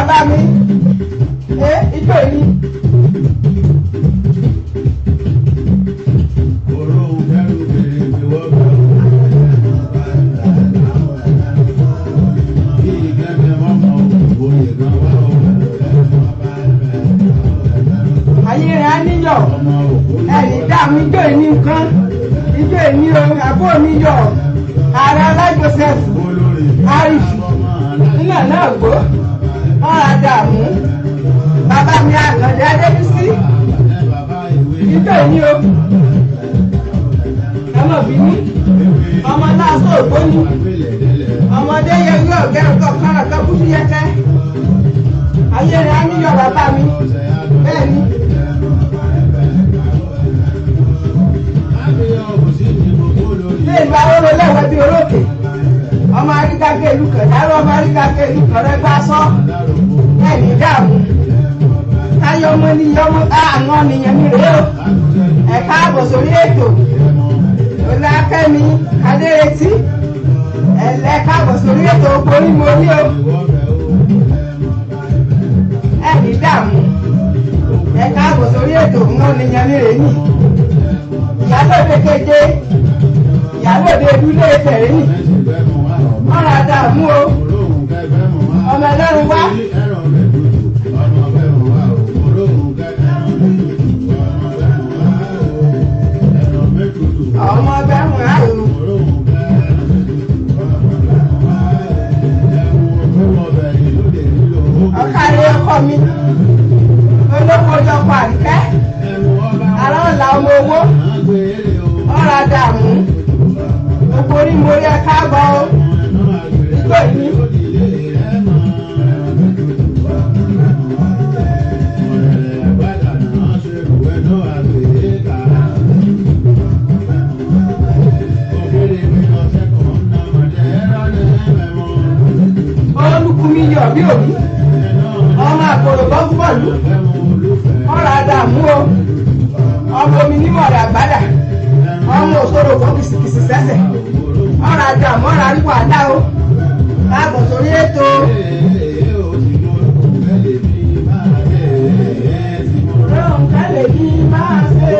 bàbá mi ijó yìí. ayé rẹ̀ á níyọ̀ ẹ̀rí dààmú ijó yìí ní nǹkan ijó yìí ní ohun àbúrò mi yọ̀ ààrẹ alájọsẹ̀fù àríṣù nílẹ̀ náà gbó ọ̀rọ̀ dààmú bàbá mi àkàndé adébísí ijó yìí ní o ọmọ bíní ọmọ náà sọ ògbóni ọmọdé yẹ yọ ọgẹrùn kọkànlá kọkùtù yẹkẹ ayé rẹ̀ á níyọ̀ bàbá mi bẹ́ẹ̀ ni. ilé ìlú awóró lẹ́wọ̀ bí olókè ọmọ arígbágbé ìlú kan dáró ọmọ arígbágbé ìlú kan rẹ gbá sọ ẹ̀mí dààmú táyọ̀ ọmọ níyọ̀ ọmọ àwọn nìyẹn mi rèé o ẹ̀ka àbọ̀ sórí ètò Ọlákẹ́mi Adéretí ẹ̀ka àbọ̀ sórí ètò orí mo ní o ẹ̀mí dààmú ẹ̀ka àbọ̀ sórí ètò àwọn nìyẹn mi rèé nì ìyálòde keje ìyálòde ìdúlé ìfẹ̀rẹ́ nì ọ̀rọ̀ àdàmú o ọmọ ẹlẹ́rù wá. ọmọ bẹ́rùn àrùn. ọ̀kàrí ọkọ mi olókojọpọ̀ àríkẹ́ aláǹlà ọmọ owó ọ̀rọ̀ àdàmú gbogbo orí mo rí ẹ̀ka àgbọ̀ ìgbò yìí. olùkùnmi yọ̀ bí òbí ọmọ àkòrò bọ́gbọ̀lù ọ̀rọ̀ àdàmú o ọmọ omi nímọ̀rẹ̀ àgbádà ọmọ òṣòro kan kìsìkìsì sẹ́sẹ̀ ọ̀rọ̀ àdàmú ọ̀rọ̀ àríwá àdá o káàbọ̀ sórí ètò. olóhùn kálẹ̀ bí máa ṣe.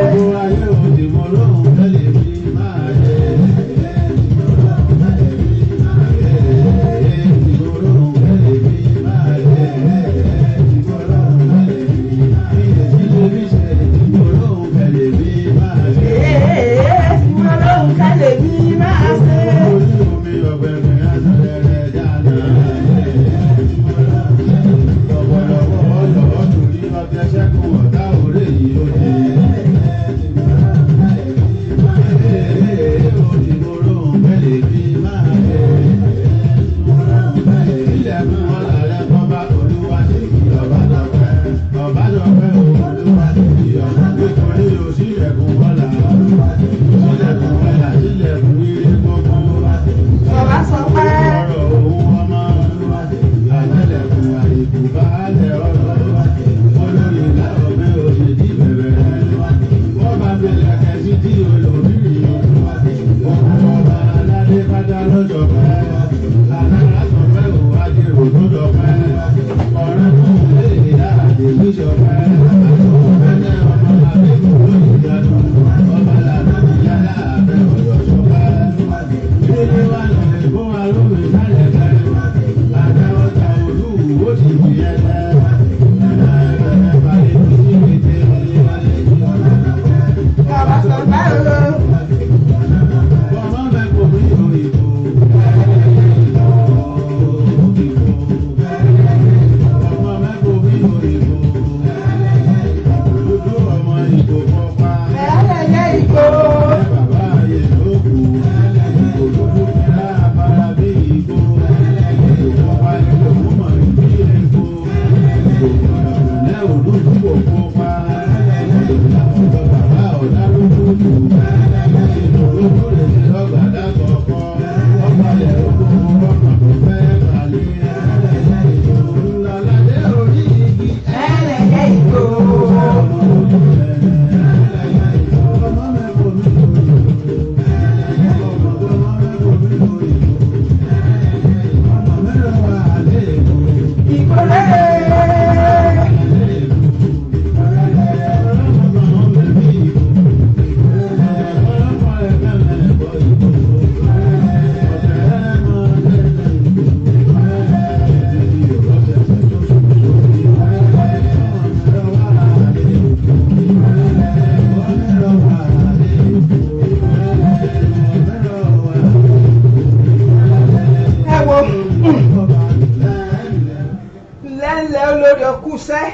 olórí ọkùsẹ́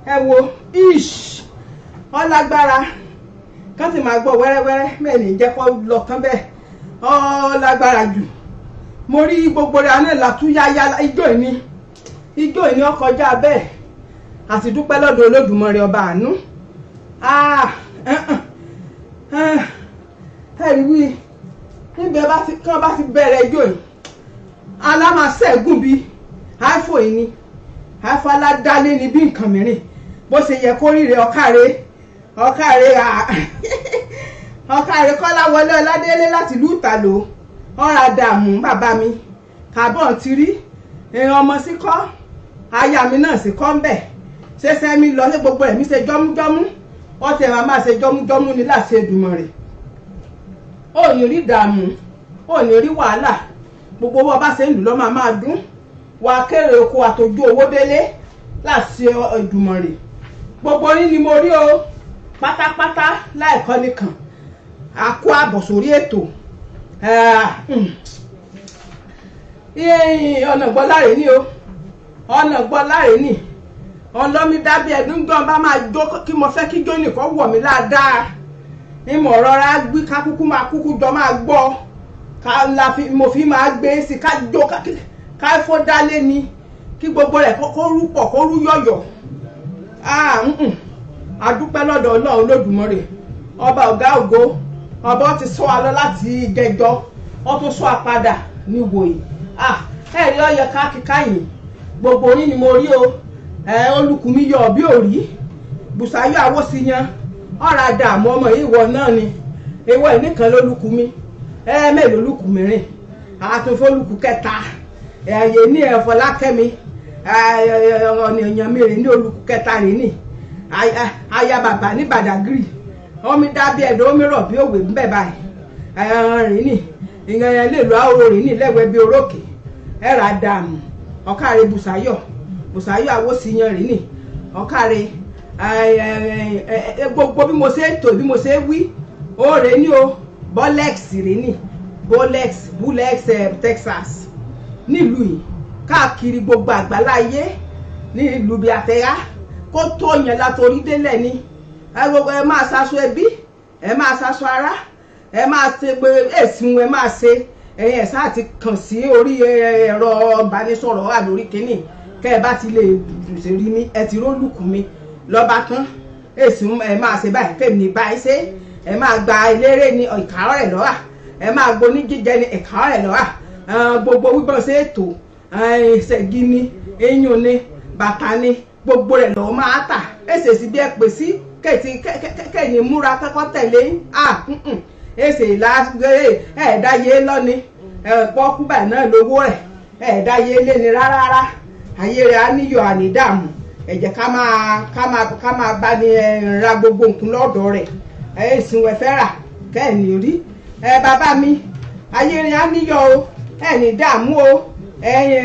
ẹ wo ọlágbára kán sì máa gbọ́ wẹ́rẹ́wẹ́rẹ́ mẹ́rin jẹ́ kó lọ tán bẹ́ẹ̀ ọlágbára jù mo rí gbogbo rẹ̀ náà látúnyáyá ijó ìní ọkọjá bẹ́ẹ̀ àti dúpẹ́ lọ́dọ̀ Olódùmarè ọba àánú ẹ̀rí wí níbi kán bá ti bẹ̀rẹ̀ ijó yìí alámasẹ́gun bíi iPhone ni iPhone aládálé ni bí nǹkan mìíràn bó ṣe yẹ kó rí rẹ ọ̀kàrẹ́ Kọ́lá Wọlé Ọládélé láti ìlú Ìtàló ọ̀rà dààmú bàbá mi carbon ti rí èèyàn ọmọ sí kọ́ aya mi náà sì kọ́ ń bẹ̀ ṣẹṣẹ mi lọ sí gbogbo ẹ̀mí ṣe jọ́mújọ́mú wọ́n ti máa ṣe jọ́mújọ́mú ní láti Èdùmàrè ò ní rí dààmú ò ní rí wàhálà gbogbo owó ọba ṣe ń lù lọ́ máa dún wà kéré oko àtòjú owó délé láti Èdùmàrè gbogbo yín ni mo rí o pátápátá láìkọ́ nìkan àkó àbọ̀ sórí ètò ọ̀nà gbọ́láre ní o ọ̀nà gbọ́láre ní ọlọ́mí dábí ẹ̀dùn gan bá máa jó kí mo fẹ́ kí jó nìkan wọ̀ mí láadáa ìmọ̀ rọra gbí ká kúkú máa kúkú jọ máa gbọ́ mo fi máa gbé sí ká jó ká fọ́ dálé ni kí gbogbo rẹ̀ kó rú pọ̀ kó rú yọ̀yọ̀ adúpẹ́ lọ́dọ̀ Ọlọ́run Olódùmarè ọba ọ̀gá ògo ọba ti sọ wa lọ láti ìjẹjọ wọ́n tún sọ àpadà ní wòye ẹ̀rí ọyẹ káàkiri gbogbo yín ni mo rí o olùkùnmí yọ bí òrí Bùsáyọ̀ Awósíyan ọ̀rọ̀ àdààmú ọmọ ìwọ náà ni ìwọ nìkan lólùkùnmí mélòó lùkùnmírìn àtúnfólùkù kẹta ẹ̀yẹ ní Fọlákẹ́mi ọ̀nìyàn mìíràn ní olùkù kẹta rẹ̀ ní aya bàbá ní Bàdágìrì omi dábí ẹ̀dọ́ omi rọ̀ bí òwe ń bẹ̀ báyìí rìn ní ìyẹn yẹn lè lo àwòrán rìn ní lẹ́wẹ̀ẹ́ bí orókè ẹ̀rà dààmú ọ̀kàrẹ̀ Bùsáyọ̀ Awósíyan rìn ní ọ̀kàrẹ̀ gbogbo bí mo ṣe tò bí mo ṣe wí ó rè ní o Bolex rìn ní Bulex Texas nílùú yìí káàkiri gbogbo àgbáláyé ní ìlú bíi àtẹ̀yà kó tó yẹn látòrí délẹ̀ ni ẹ máa ṣaṣọ ẹbí ẹ máa ṣaṣọ ara ẹ máa ṣe pé èsìn ẹ máa ṣe ẹ̀yin ẹ̀ sáà ti kàn sí orí ẹ̀rọ ìbánisọ̀rọ̀ wà lórí kínní kẹ́ ẹ bá ti lè ṣèrí mi ẹ ti rólùkù mi lọ́ba tán èsìn ẹ máa ṣe báyìí kẹ́mi ní báyìí ṣe ẹ máa gba eléré ní ìkàrọ̀ rẹ̀ lọ́wà ẹ máa gbóní jíjẹ ní ìkàrọ̀ rẹ̀ lọ́wà gbogbo wíbọn ṣe ètò ṣẹ̀gí ni eyín ni bàtà ni gbogbo rẹ̀ lọ́wọ́ máa tà èsè sí bí ẹ pè sí kẹ́yìn múra kẹ́kọ́ tẹ̀lé èsè ìlàgbé ẹ̀ẹ́dáyé lọ́ni pọ́kú báyìí náà lówó rẹ̀ ẹ̀ẹ́dáyé lé ni rárá ayé rẹ̀ á níyọ̀ ànídàmú ẹ jẹ́ ká máa bá ní ra gbogbo nǹkan lọ́dọ̀ rẹ̀ èsì wẹ̀ fẹ́ rà kẹ́ẹ̀ni rí bàbá mi ayé rẹ̀ á níyọ̀ o ẹ̀ẹ́nì dààmú o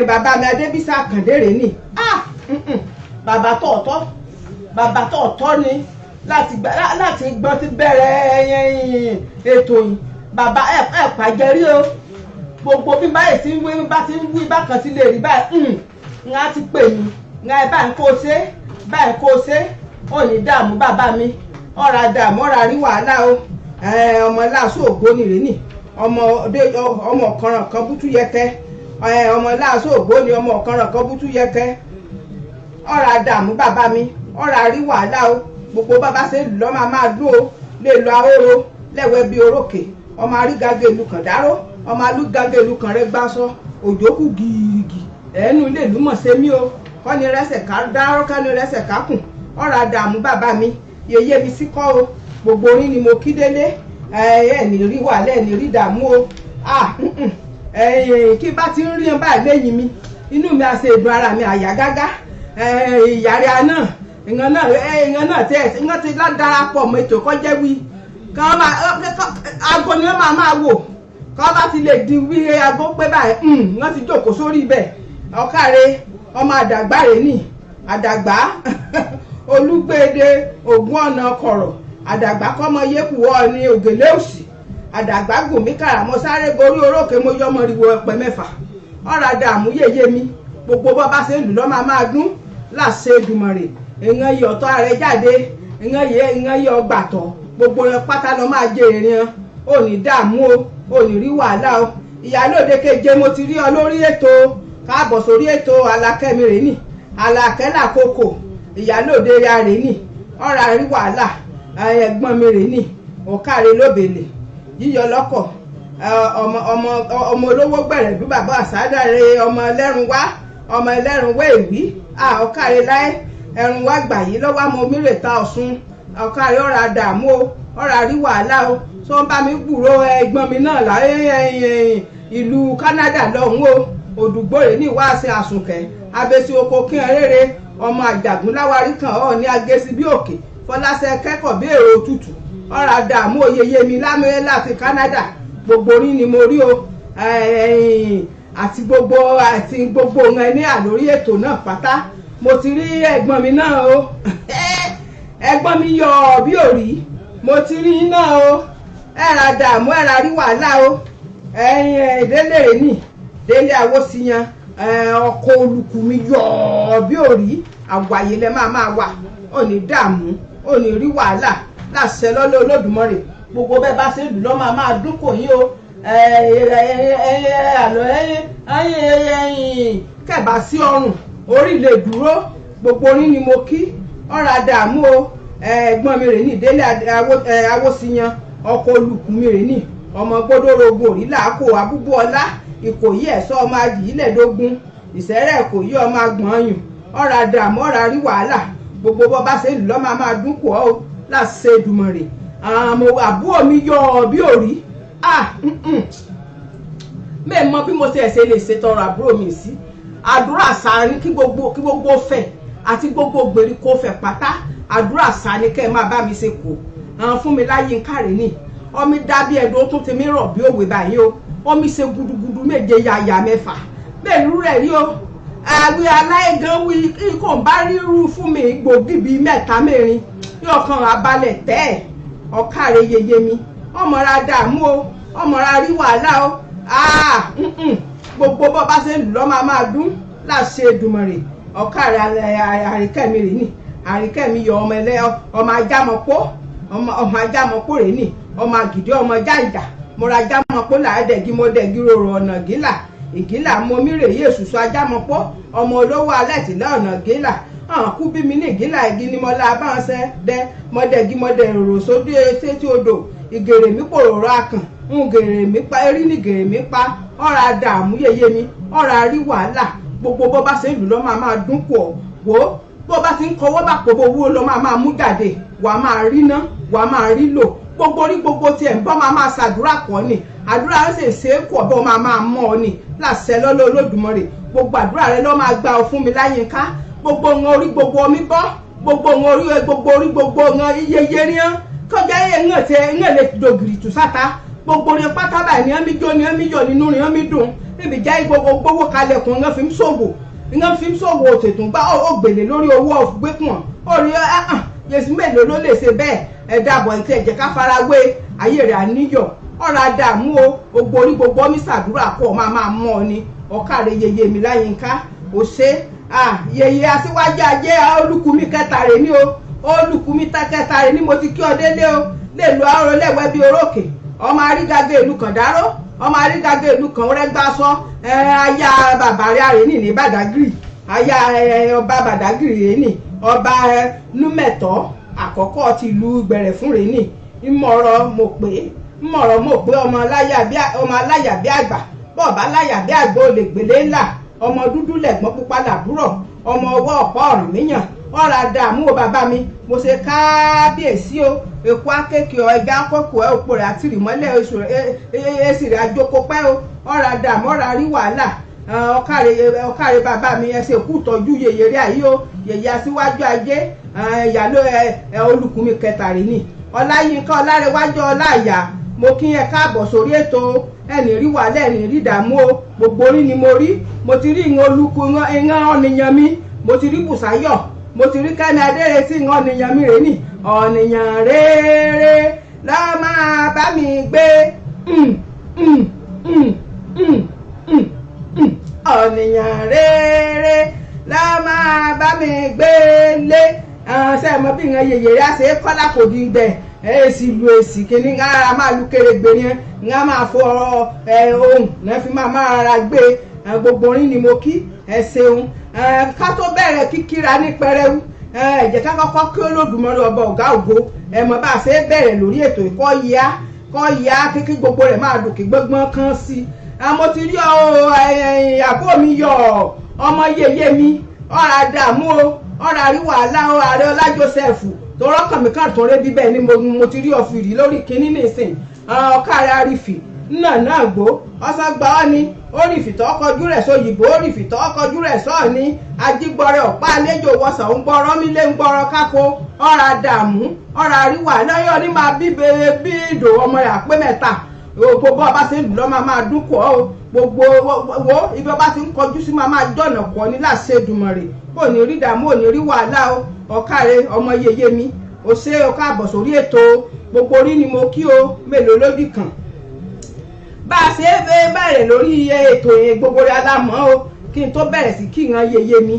bàbá mi Adébísí Àkàndé rè ní bàbá tọ̀ọ̀tọ̀ ni láti gbọ́n ti bẹ̀rẹ̀ ètò yìí bàbá ẹ̀ pàjẹ́rí o gbogbo bí báyìí sí wí bá ti ń wí bákan ti lè rí báyìí ń á ti pè mí ń á báyìí kó ṣe ò ní dààmú bàbá mi ọ̀rà dààmú ọ̀rà rí wàhálà o ọmọ láàṣọ ògbóni rè ní ọmọ ọ̀kanràn kan bútú yẹkẹ ọmọ láàṣọ ògbóni ọmọ ọ̀kanràn kan bútú yẹkẹ ọ̀rà dààmú bàbá mi ọ̀rà rí wàhálà o gbogbo bàbá ṣe lọ́ máa dún o lè lo ahóró lẹ́wẹ́ bí orókè ọmọ arígagé ìlú kan dáró ọmọ alúgagé ìlú kan rẹ gbáṣọ òjòkú gírígì ẹnu ilé ìlú mọ̀ ṣe mí o kọ́ni rẹ́sẹ̀ ká dáró kọ́ni rẹ́sẹ̀ ká kùn ọ̀rà dààmú bàbá mi yèyé mi sí kọ́ o gbogbo orin ni mo kí délé ẹ̀ẹ́nì rí wàhálà ẹ̀ẹ́nì rí dààmú o kí bá ti ń rí ẹ báyìí lẹ́yìn mi inú mi á ṣe ìdùn ara mi àyà gágá ìyàrá náà ìyàn náà ìyàn ti darapọ̀ mọ́ ètò kọjá wí kàn máa aago ni wọ́n máa wò kàn bá ti lè di wí aago pé báyìí wọ́n ti jókòó sórí ibẹ̀ ọ̀kàrẹ́ ọmọ àdàgbà rẹ̀ ní àdàgbà olúgbèdè ògún ọ̀nà kọ̀rọ̀ àdàgbà kọ́mọ yékùwọ́ ní ògèlè òsì àdàgbà gùnmí kàràmọ́ sáré gorí orókè mo yọmọ riwo ẹ̀pẹ́ mẹ́fà ọ̀rọ̀ àdààmú yèyé mi gbogbo bọ́ bá ṣe ń lù lọ́ máa dún láṣẹ Èdùmàrè èèyàn yìí ọ̀tọ́ rẹ̀ jáde èèyàn yìí ọgbàtọ̀ gbogbo yẹn pátá lọ máa jẹ èrìn ò ní dààmú ò ní rí wàhálà o Ìyálóde keje mo ti rí ọ lórí ètò káàbọ̀ sórí ètò Àlàkẹ́ mi rè ní Àlàkẹ́ làkókò Ìyálóde ya rè ní ọ̀rà rí wàhálà ẹ̀gbọ́n mi rè ní ọ̀kàrẹ̀ lóbèlè yíyọ lọ́kọ̀ ọmọ olówó gbẹ̀rẹ̀ bí bàbá àsádàrẹ ọmọ ẹlẹ́run wá ọmọ ẹlẹ́run wá èwí ọ̀kàrẹ̀ láyé ẹ̀rùn wá gbà yìí lọ́wọ́ mo mírè ta Ọ̀ṣun ọ̀kàrẹ̀ ọ̀rà dààmú o ọ̀rà rí wàhálà o tó ń bá mi gbúrò ẹ̀gbọ́n mi náà láyé ìlú Canada lọ́hùn o òdùgbòrè ní ìwáàsí àsùnkẹ́ abẹ́sí oko kí n rere ọmọ àjàgún láwárí kan ọ̀ ní agẹ́sí bí òkè Fọláṣẹ kẹ́kọ̀ọ́ bí èrò òtútù ọ̀rà dààmú oyeye mi lámẹ́rẹ́ láti Canada gbogbo orí ni mo rí o àti gbogbo ọ̀hún ẹni àlórí ètò náà pátá mo ti rí ẹ̀gbọ́n mi náà o ẹ̀gbọ́n mi yọ bí òrí mo ti rí náà o ẹ̀rà dààmú ẹ̀rà rí wàhálà o délé rè ní délé Awósìyàn ọkọ̀ olùkù mi yọ bí òrí àwàyè lẹ máa wà ò ní dààmú ò ní rí wàhálà láṣẹ lọ́lọ́ Olódùmarè gbogbo bẹ́ẹ̀ bá ṣe lù lọ́ máa dún kò yín o àlọ́ kẹ̀bá sí ọrùn orí lè dúró gbogbo orin ni mo kí ọ̀rà dààmú o ẹ̀gbọ́n mi rè ní Délé Awósìyàn ọkọ̀ olùkù mi rè ní ọmọ gbódòrógún òrìlà kò abúbú ọlá Ìkòyí ẹ̀ṣọ́ ọmọ Ajílẹ̀dógún Ìṣẹ̀rẹ̀ Ìkòyí ọmọ Àgbọ̀nyùn ọ̀rà dààmú ọ̀rà rí wàhálà gbogbo bọ́ bá ṣe lù lọ́ máa dún kò ọ́ láṣẹ Èdùmàrè àbúrò mi yọ bí òrí mẹ́ẹ̀mọ́ bí mo ti ẹ̀ṣẹ̀ lè ṣètọrọ àbúrò mi sí àdúrà sáà ní kí gbogbo fẹ̀ àti gbogbo gbèríko fẹ̀ pátá àdúrà sáà ní kẹ́ ẹ máa bá mi ṣe kù fún mi láyé ń kárẹ̀ ní ọmọ dábí ẹ̀dùn tó ti mí rọ̀ bí òwe báyìí o ọmọ ṣe gudugudu méje yàyà mẹ́fà bẹ́ẹ̀ lú rẹ̀ rí o àwẹ̀ aláìgán wí kò bá ríru fún mi gbòógì bíi mẹ́ta mẹ́rin yóò kàn abalẹ̀ tẹ́ ẹ̀ ọ̀kàrẹ̀ yeye mi ọmọra dààmú o ọmọra rí wàhálà o gbogbo bọ́ bá ṣe ń lù lọ́ máa dún láṣẹ Èdùmàrè ọ̀kàrẹ̀ Àríkẹ́mi rè ní Àríkẹ́mi yọ ọmọ ajámọ̀pọ̀ ọmọ ajámọ̀pọ̀ rè ní ọmọ àgìdí ọmọ jáìjà mọ̀ra ajámọ̀pọ̀ làádẹ́gí mọ́dẹ́gí rorò ọ̀nà gílà ìgílà mo mírè yé èsùsù ajámọ̀pọ̀ ọmọ olówó alẹ́ tìlẹ̀ ọ̀nà gílà kú bí mi ní ìgílà igi ni mo la bá ń sẹ́ dẹ́ mọ́dẹ́gí mọ́dẹ́ rorò sódì sétí odò ìgèrè mi pòròrò akàn gèrè mi pa erí ní gèrè mi pa ọ̀rà dààmú yeye mi ọ̀rà rí wàhálà gbogbo bó bá ṣe ń lù lọ́ máa dún pọ̀ wò ó bó bá ti ń kọwọ́ bá pò owó lọ́ máa mú jáde wà máa rí ná wà máa rí lò gbogbo orí gbogbo tiẹ̀ ń bọ́ máa ṣàdúrà kọ́ ni àdúrà ń ṣe é kọ̀ bọ́ máa mọ́ ọ ni láṣẹ lọ́lọ́ Olódùmarè gbogbo àdúrà rẹ lọ́ máa gba ọ fún mi Láyínká gbogbo ǹkan orí gbogbo omi bọ́ gbogbo ǹkan orí gbogbo ǹkan iyeye rí hàn kọjá ẹ̀ǹkan tí ẹ̀ǹkan lè dògìrì tù sáta gbogbo ní pátá báyìí ní ẹ̀mí jó ní ẹ̀mí yọ̀ nínú ní ẹ̀mí dùn níbi jẹ́ gbogbo kalẹ̀kùn ẹ̀ǹkan fi ń ṣòwò òtètò gbá ògbèlè lórí owó ọ̀gbẹ́kùn orí yẹsùn mélòó ló lè ṣe bẹ́ẹ̀ ẹ̀dá àbọ̀ ìtẹ̀ ẹ̀jẹ̀ ká fara wé ayé rẹ̀ àníyọ̀ ọ̀rọ̀ àdààmú o gbogbo orí gbogbo mi ṣàdúrà kọ́ máa mọ́ ọ ni ọ̀kàrẹ̀ yeye mi Láyínká ò ṣe yeye aṣíwájú ajé olùkùnmí kẹta rẹ̀ ní o olùkùnmí kẹta rẹ̀ ní mo ti kí ọ délé o lè lo àrò lẹ́wẹ́ bí orókè ọmọ arígagé ìlú kan dáró ọmọ arígagé ìlú kan rẹ́gbàsọ aya bàbá rẹ̀ ní ní Bàdágìrì aya ọba Bàdágìrì rẹ̀ ní ọba númẹ̀tọ́ àkọ́kọ́ ti ìlú Gbẹ̀rẹ̀ fún rẹ̀ ní ìmọ̀ràn mo pé ọmọ aláyà bí àgbà bọ́ọ̀bá láyà bí àgbà ò lè gbélé ńlá ọmọ dúdú lẹ̀gbọ́n pupa làbúrò ọmọ ọwọ́ ọ̀pá Ọ̀rànmíyàn ọ̀rà dààmú o bàbá mi mo ṣe káábíyèsí o èkó akéèké ẹja kọ́kọ́ ẹ̀ òpó rẹ̀ àti ìrìmọ́lẹ̀ èsì rẹ̀ àjòkó pẹ́ o ọ̀rà dààmú ọ̀rà rí wàhálà ọ̀kàrẹ̀ bàbá mi ẹ ṣe kú tọ́jú yèyé rí àyí o yèyé aṣíwájú ajé ìyálò olùkùnmi kẹta rè ní Ọláyínká Ọlárẹ̀wájú Ọláìyá mo kí ẹ káàbọ̀ sórí ètò ẹnì rí wàhálà ẹnì rí dààmú o gbogbo orí ni mo rí mo ti rí ìran olùkù ìran ọ̀nìyàn mi mo ti rí Bùsáyọ̀ mo ti rí Kẹ́mi Adéresí ìran ọ̀nìyàn mi rè ní ọ̀nìyàn rere lọ́ máa bá mi gbé ọ̀nìyàn rere máa bá mi gbé lé ṣe mọ bí ìran yèyè rẹ ṣe kọ́lá kò di gbẹ èsì lu èsì kìíní ńlá máa lu kèrègbè yẹn ńlá máa fọ ohun náà fi máa ra gbé gbogbo orin ni mo kí ẹ ṣeun ká tó bẹ̀rẹ̀ kíkíra ní pẹrẹwu ẹ jẹ́ ká kọ́kọ́ kí Olódùmarè ọba ọ̀gá ògo ẹ mọ̀ bá a ṣe bẹ̀rẹ̀ lórí ètò kọ́ ya kíkí gbogbo rẹ̀ máa dùn kí gbọ́ngbọ́n kan sí i mo ti rí àbó mi yọ ọmọ yèyé mi ọ̀rà dààmú o ọ̀rà rí wàhálà o ààrẹ Ọlá Joseph tó rọ́kàn mi kàn tó ré bíbẹ̀ ni mo ti rí ọ̀fìrì lórí kínní nìsín ọ̀kàrẹ̀ àrífì náà gbó ọ̀sán gbà ọ́ ni ó rí ìfìtọ́ ọkọ̀jú rẹ̀ sóyìnbó ó rí ìfìtọ́ ọkọ̀jú rẹ̀ sọ́ọ̀ ní ajígbọ́rẹ̀ ọ̀pá àlejò wọ̀sàn ń gbọ́rọ́ mílé ń gbọ́rọ́ kákó ọ̀rà dààmú ọ̀rà rí wàhálà yọ ní máa bí ìdò ọmọ rẹ̀ àpé mẹ́ta gbogbo ọba ṣe ń lù lọ́ máa dúnkọ̀ ọ́ gbogbo wo ibi ọba ti ń kọjú sí máa jọ̀nà kọ́ ní láṣẹ Èdùmàrè kò ní rí dààmú ò ní rí wàhálà o ọ̀kàrẹ̀ ọmọ yèyé mi ò ṣe ọkà àbọ̀ sórí ètò gbogbo orí ni mo kí o mélòó lódì kan bá a ṣe bẹ̀rẹ̀ lórí ètò yẹn gbogbo rẹ̀ alámọ̀ o kí n tó bẹ̀rẹ̀ sí kí ìran yèyé mi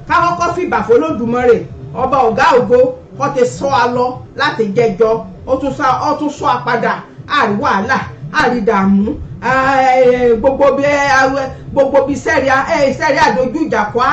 ká kọ́kọ́ fìbà f'Olódùmarè ọba ọ̀gá ògo kọ́ ti sọ a lọ láti jẹjọ ó tún sọ a padà àrí wàhálà àrí dààmú gbogbo bí sẹ́rí àdójú ìjà kọ́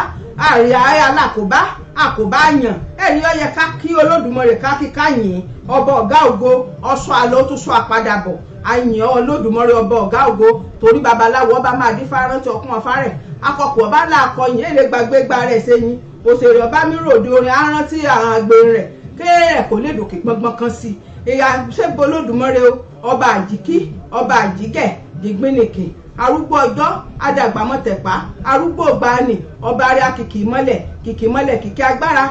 àrí alákòóbá àkóbá yàn ẹ̀rí ó yẹ ká kí Olódùmarè ká kí ká yìn ọba ọ̀gá ògo ọsọ àlọ́ ó tún sọ àpadà bọ̀ àyìn Olódùmarè ọba ọ̀gá ògo torí babaláwo ọba máa dín fárántì ọkùn ọ̀fárẹ̀ akọkọ̀ ọba làkọyìn èlé gbàgbé gba rẹ̀ sẹ́yìn òṣèré ọba mi ròde orin arántí àwọn àgbè rẹ̀ kéèrè kò lè dòkè gbọngbọn kan sí ìyá ṣẹ́gun Olódùmarè ọba àjíkí ọba àjígẹ̀ dìgbìnìkì arúgbó ọjọ́ adàgbàmọ̀tẹ̀pá arúgbó gbani ọba aria kìkì mọ́lẹ̀ kìkì agbára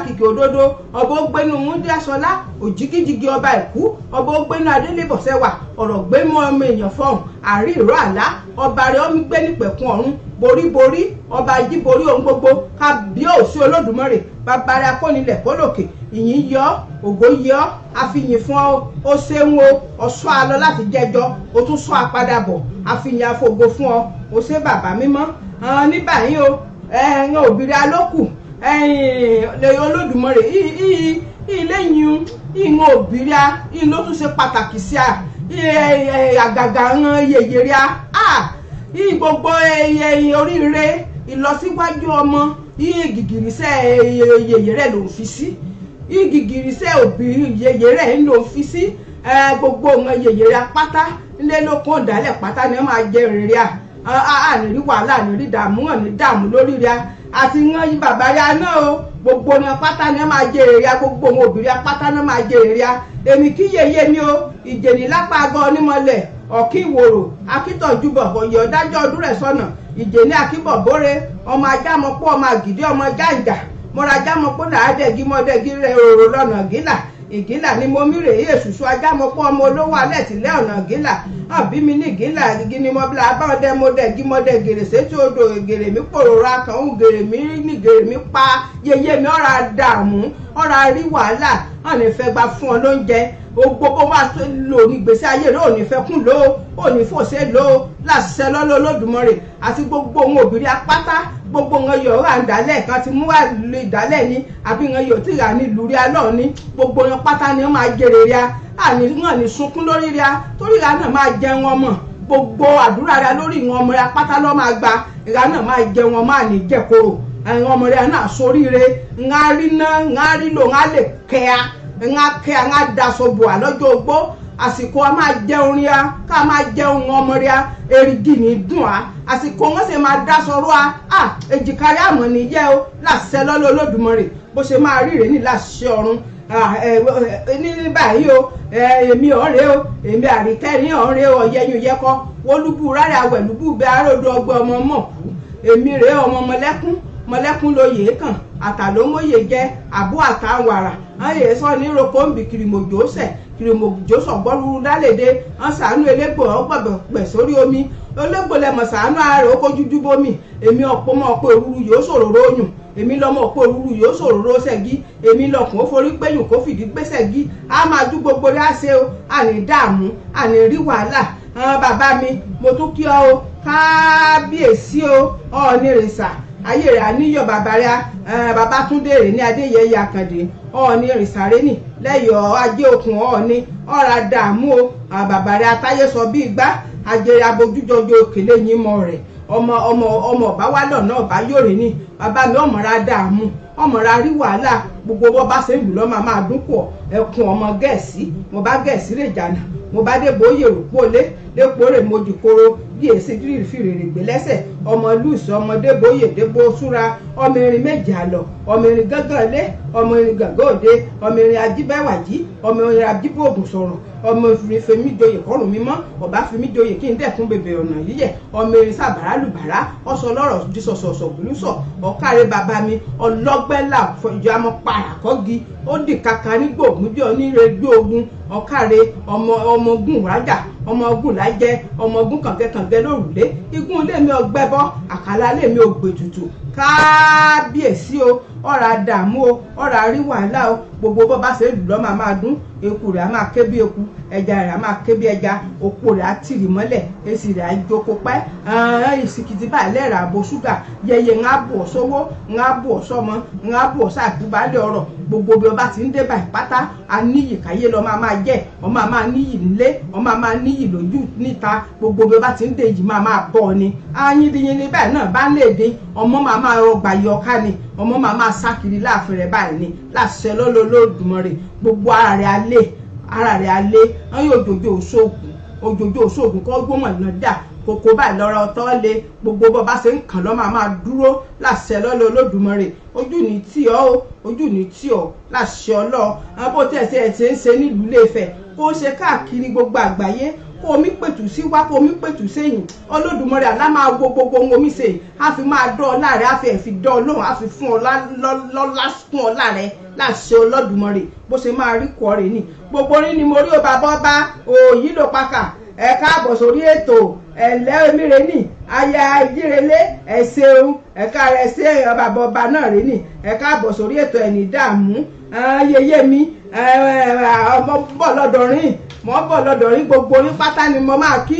kìkì òdodo ọba ògbénu múndíàsọlá òjìgíjìgì ọba ẹ̀kú ọba ògbénu adélébọ̀sẹ̀wà ọ̀rọ̀ gbémú ọmọ èèyàn fọ̀hún àrí ìró àlá ọba rẹ̀ ọmí gbé nípẹ̀kun ọ̀run boríborí ọba ìjíborí ohun gbogbo kábíyèsí Olódùmarè bàbá rẹ̀ akónilẹ̀ kólòkè ìyìn yọ ògo yọ àfihàn fún ọ ṣeun o ọsọ àlọ láti jẹjọ o tún sọ àpadà bọ̀ àfihàn àfògo fún ọ o ṣe bàbá mímọ́ ní báyìí o ẹ̀yìn òbírí alókù ẹ̀yìn Olódùmarè ìlẹ́yìn ìhun òbírí ìhun ló tún ṣe pàtàkì sí àgàgà yèyè rí gbogbo oríire ìlọsíwájú ọmọ gìgìrísẹ̀ yèyè rẹ̀ ló ń fi sí gìgìrísẹ̀ òbí yèyè rẹ̀ ló ń fi sí gbogbo ọmọ yèyè rẹ̀ pátá nílé lókun ọ̀dàlẹ̀ pátá ni wọ́n máa jẹ rere ànírí wàhálà ànírí dààmú lórí rẹ̀ àti yan yí bàbá rẹ̀ náà o gbogbo ọmọ pátá ni wọ́n máa jẹ rere gbogbo ọmọ òbí rẹ̀ pátá ni wọ́n máa jẹ rere èmi kí yèyé mi o ìjènì lápá agan onímọ̀lẹ̀ ọ̀kí ìwòrò akítọ̀júbọ̀ ọ̀yẹ̀ ọ̀dájọ́ ọdún rẹ̀ sọ̀nà ìjèní akíbọ̀bóre ọmọ ajámọ̀pọ̀ ọmọ àgìdí ọmọ jáǹjà mọ́ra ajámọ̀pọ̀ làádẹ́gí mọ́dẹ́gí rẹ̀ òrò lọ́nà gílà ìgílà ni mo mírè yé èṣùṣù ajámọ̀pọ̀ ọmọ olówó alẹ́ tìlẹ̀ ọ̀nà gílà àbí mi ní gílà igi ni mo bla abáwọ̀dẹ mọ́dẹ́gí mọ́dẹ́ gèrè sétí odò gèrè mi pòròrò akàn ń gèrè mi ní gèrè mi pa yeye mi ọ̀rà dààmú ọ̀rà rí wàhálà ọ̀nà ìfẹ́ gba fún ọ lóúnjẹ gbogbo wa lò ní gbèsè ayé rẹ òní fẹ́ kún lò òní fòṣe lò láṣẹ lọ́lọ́ Olódùmarè àti gbogbo ohun òbírí apáta gbogbo wọn yọ ọ̀rà ìdálẹ̀ kan ti mú wà lè ìdálẹ̀ ní àbí wọn yọ tí ìrà ní ìlú rí alọ́ ní gbogbo wọn pátá ni wọn máa jèrè rí àní wọn ní sunkún lórí rí torí ìrà náà máa jẹ wọn mọ̀ gbogbo àdúrà rẹ lórí ìwọn ọmọ rẹ pátá lọ́ máa gba ìrà náà máa jẹ wọn máa ní jẹkoro àwọn ọmọ rẹ náà soríire ńlá rí náà ńlá rí lò ńlá lè kẹ́a ńlá kẹ́a ńlá daṣọ bò àlọ́jọ́ ogbó àsìkò a máa jẹun rí a ká máa jẹun ọmọ rí a erigi ní dùn a àsìkò wọn sì máa dáṣọ rú a èjìkárí àmọ́ nìyẹn o láṣẹ lọ́lọ́ Olódùmarè bó ṣe máa rí rè ní láṣẹ ọ̀run ní báyìí o èmi ọ̀rẹ́ o èmi àríkẹ́rin ọ̀rẹ́ o ọ̀yẹ́yìn yẹ́kọ́ wọ́lúbù rárá àwẹ̀lúbù bẹ́ẹ̀ aródo ọgbẹ́ ọmọ mọ̀kú èmi rèé ọmọ mọ̀lẹ́kún lóye kàn àtàlómóye jẹ́ àbú àtàwàrà ayé sọ ní roko ń bì kìrìmòjò sọ̀gbọ́rú lálẹ́dẹ́ wọ́n sàánú elégbò ọgbọ̀gbẹ̀ sórí omi ológbò lẹ́mọ̀ sàánú ààrẹ ó kójújú bómi èmi ọ̀pọ̀ mọ̀ pé òrùrù yóò ṣòróró oyùn èmi lọ́mọ pé òrùrù yóò ṣòróró ṣẹ́gi èmi lọ́kùn ó forí péyùn kó fìdí gbéṣẹ́ gí á máa jú gbogbo rí àṣẹ o àní dààmú àní rí wàhálà bàbá mi mo tún kí ọ o kábíyèsí o ọ̀ọ́nìrìsà ayé rẹ̀ àníyàn bàbá rẹ̀ Babátúndé rẹ̀ ní Adéyẹyẹ Àkàndé Ọọ̀ni ìrìnsàrẹ́nì lẹ́yọ̀ ajé okùn Ọọ̀ni ọ̀rà dààmú o bàbá rẹ̀ Atáyé sọ bí igbá ajẹrẹ abojújọjọ òkèlè yín mọ rẹ̀ ọmọ ọba wa lọ́nà ọba yóò ní bàbá mi ọmọra dààmú ọmọra rí wàhálà gbogbo bọ́ bá ṣe ń lù lọ́ máa dún pọ̀ ẹkùn ọmọ Gẹ̀ẹ́sì mo bá Gẹ̀ẹ́sì rè jànà mo bá dé bóyè rògbò lé lépo rè mojì koro bí èsì dírì fìrèrè gbé lẹ́sẹ̀ ọmọ lùsọ ọmọdé bóyè débó súra ọmọ irin méjì àlọ́ ọmọ irin gángan lé ọmọ irin gàngán òde ọmọ irin ajíbẹ́wàjì ọmọ irin ajíbòògùn sọ̀rọ̀ ọmọ irin fèmí joyè kọ́rùn mímọ́ ọba fèmí joyè kí n dẹ̀kun bèbè ọ̀nà yíyẹ ọmọ irin sàbàrà lùbàrà ọsọ lọ́rọ̀ di sọ̀sọ̀sọ̀ gbólúsọ̀ ọ̀kàrẹ́ bàbá mi ọlọ́gbẹ́là ìjọ amọ̀ parakọ́gi ó dì kàkà ní gbòògùn onírègbè ogun ọ̀kàrẹ́ ọmọ ogun rájà ọmọ ogun lájẹ ọmọ ogun kànkẹ́kànkẹ́ lórùlé igun ilé mi ọgbẹ́bọ àkàlà ilé mi ògbètùtù kábíyèsí o ọ̀rà dààmú o ọ̀rà rí wàhálà o gbogbo bọ́ bá ṣe lù lọ́ máa dún eku rẹ̀ á máa ké bí eku ẹja rẹ̀ á máa ké bí ẹja òpó rẹ̀ á tìrì mọ́lẹ̀ èsì rẹ̀ á jókòó pẹ́ ìsìkìtì báyìí lẹ́ẹ̀rẹ̀ àbò ṣúgà yẹyẹ ń á bù ọ́ sówó ń á bù ọ́ sọ́mọ ń á bù ọ́ sàkúbalẹ̀ ọ̀rọ̀ gbogbo bí ọba ti ń dé báyìí pátá a níyì káyé lọ máa jẹ́ ọmọ máa níyì nílé ọmọ máa níyì lójú níta gbogbo bí ọba ti ń dé yìí máa bọ̀ ni ayíndínyín báyìí náà bá lè dín ọmọ máa rọgbà yọ ká ni ọmọ máa sá kiri láàfin rẹ̀ báyìí ni láṣẹ lọ́lọ́lọ́dùmarè gbogbo ara rẹ̀ alẹ́ wọn yóò òjòjò òṣògùn kọ́ gbọ́mọ̀ náà dà kókó báyìí lọ́rọ̀ ọ̀tọ́ lé gbogbo bọ́ bá ṣe ń kàn lọ́ máa dúró láṣẹ lọ́lọ́lọ́dùmarè ojú ní tí ọ́ láṣẹ ọlọ́ àwọn bó tẹ̀ ṣe ń ṣe nílùú Ilé-Ifẹ̀ kó ṣe káàkiri gbogbo àgbáyé kó omi pètù sí wá kó omi pètù sẹ́yìn Olódùmarè àlá máa wo gbogbo ohun omi ṣe á fi máa dán ọ láàrẹ á fi ẹ̀fì dán ọ lóhùn á fi fún ọ lọ́lá fún ọ láàrẹ láṣẹ Olódùmarè bó ṣe máa rí kọ́ rè ní gbogbo orin ni mo rí ọba bọ́bá òòyì ló pàkà ẹ káàbọ̀ sórí ètò ẹ̀lẹ́ omire ní aya ìjírelé ẹ̀ṣẹ̀un ẹ̀ka rẹ̀ ṣe ọba bọ́bá náà rè ní ẹ káàbọ̀ sórí ètò ẹ̀ní dààmú yeye mi ọmọ bọ̀ lọ́dọ̀rin mo bọ̀ lọ́dọ̀rin gbogbo orin pátá ni mo máa kí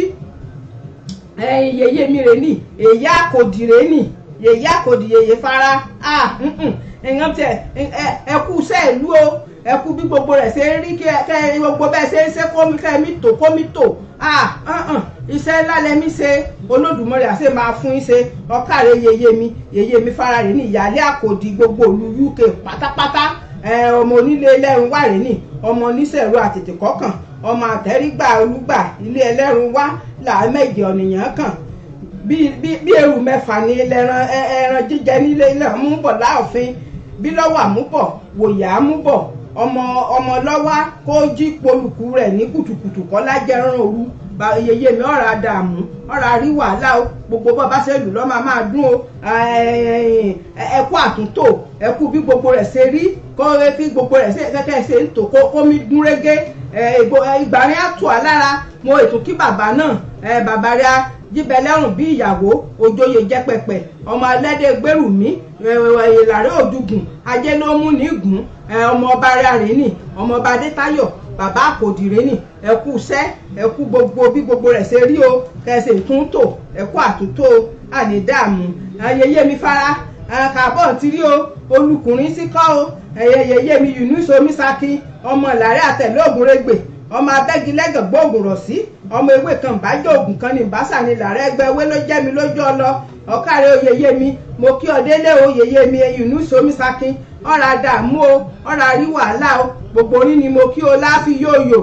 yeye mi rè ní èyí àkòdì rè ní yeye àkòdì yeye fara ẹ̀yàn tẹ ẹkú sẹ́ẹ̀lú o ẹkú bí gbogbo rẹ̀ ṣe ń rí kẹ́ gbogbo bẹ́ẹ̀ ṣe ń ṣe kómi tò iṣẹ́ ńlá lẹ́mí ṣe Olódùmarè àṣẹ máa fún yín ṣe ọ̀kàrẹ́ yeye mi fara rẹ̀ ní ìyáálé àkòdì gbogbo ìlú UK pátápátá ọmọ onílé ẹlẹ́run wà rẹ̀ ní ọmọ oníṣẹ̀rọ àtètè kọ́kàn ọmọ àtẹ́rígbà olúgbà ilé ẹlẹ́run wá làámẹ́jẹ ọ̀nìyàn kàn bí ẹrù mẹ́fà ní ẹran jíjẹ nílé ilẹ̀ mú bọ̀ láòfin bí lọ́wọ́ àmúbọ̀ wòyà àmúbọ̀ ọmọ lọ́wọ́ kó jí polùkù rẹ̀ ní kùtùkùtù kọ́lá jẹran òru yeye mi ọ̀rà dààmú ọ̀rà rí wàhálà o gbogbo bọ́ bá ṣe lù lọ́ máa dún o ẹkú àtúntò ẹkú bí gbogbo rẹ̀ ṣe rí kó kí gbogbo rẹ̀ kẹ́kẹ́ ṣe ń tò kó mi gún régé ìgbàrin àtò alára mo ètò kí bàbá náà bàbá rẹ̀ jíbẹ lẹ́rùn bí ìyàwó òjòyè jẹ́ pẹ̀pẹ̀ ọmọ alẹ́dẹ̀ gbèrú mi ìlàrẹ́ òdùgùn ajé ló mú ní gùn ọmọ ọba rẹ̀ ní ọmọ ọba adétáyọ̀ bàbá àkòdì rẹ̀ ní ẹkú sẹ́ ẹkú gbogbo bí gbogbo rẹ̀ ṣe rí o kẹsẹ̀ ìtúntò ẹkú àtúntò ànídààmú yeye mi fara kàbọ̀ ti rí o olùkùnrin síkọ́ o yeye mi Yunus Omisaki ọmọ ìlàrẹ́ àtẹ̀lé ògùnrẹ́gbẹ̀ ọmọ abẹ́gilẹ́gàn gbóògùn rọ̀ sí ọmọ ewé kan bájọ́ ògùn kan ní ìbásà ní làárẹ̀ ẹgbẹ́ ewé ló jẹ́ mi lójú ọlọ ọ̀kàrẹ́ oyeye mi mo kí ọ délé oyeye mi Yunus Omisaki ọ̀rà dààmú o ọ̀rà rí wàhálà o gbogbo orí ni mo kí o láfi yóòyò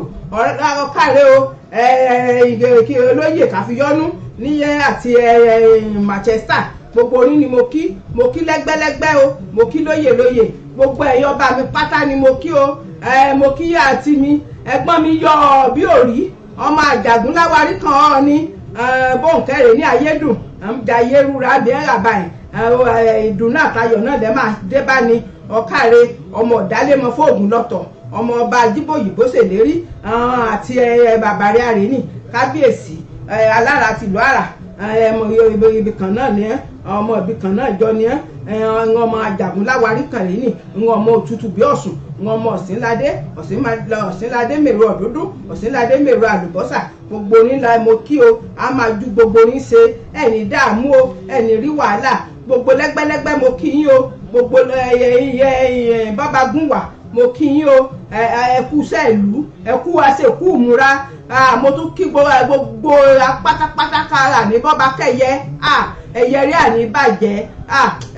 ọ̀kàrẹ́ o olóyè káfíyọ́nú níyẹn àti Manchester gbogbo orí ni mo kí lẹ́gbẹ́lẹ́gbẹ́ o mo kí lóyè gbogbo ẹ̀yọ́ bá mi pátá ni mo kí o mo kí àti mi ẹ̀gbọ́n mi yọ bí òrí ọmọ àjàgún láwárí kan ọ ní bóńkẹ́rẹ́ ní ayédùn jayé rúra bí ẹ̀rà báyìí ìdùnnú àtayọ̀ náà lẹ́ máa dé bá ní ọ̀kàrẹ́ ọmọ ọ̀dálẹ́mọ fóògùn lọ́tọ̀ ọmọ ọba ajíbòyìnbó ṣèlérí àti bàbá rẹ̀ àrẹ́nì kábíyèsí alára tìlú àrà ibì kan náà ni ọmọ ibì kan náà jọ ni ọmọ àjàgún láwárí kan rí ni ọmọ òtútù bí ọ̀sùn ọmọ ọ̀sìnládé mèrò ọ̀dúndún ọ̀sìnládé mèrò àlùbọ́sà gbogbo onílà mo kí o a máa ju gbogbo orin ṣe ẹni dààmú o ẹni rí wàhálà gbogbo lẹ́gbẹ́lẹ́gbẹ́ mo kí yín o gbogbo bàbá gúnwà mo kí yín o ẹ kú sẹ́ẹ̀lú ẹ kú àṣekú múra mo tún kí gbogbo pátápátá kára ní bọ́ba kẹyẹ ẹ̀yẹ rí àní bàjẹ́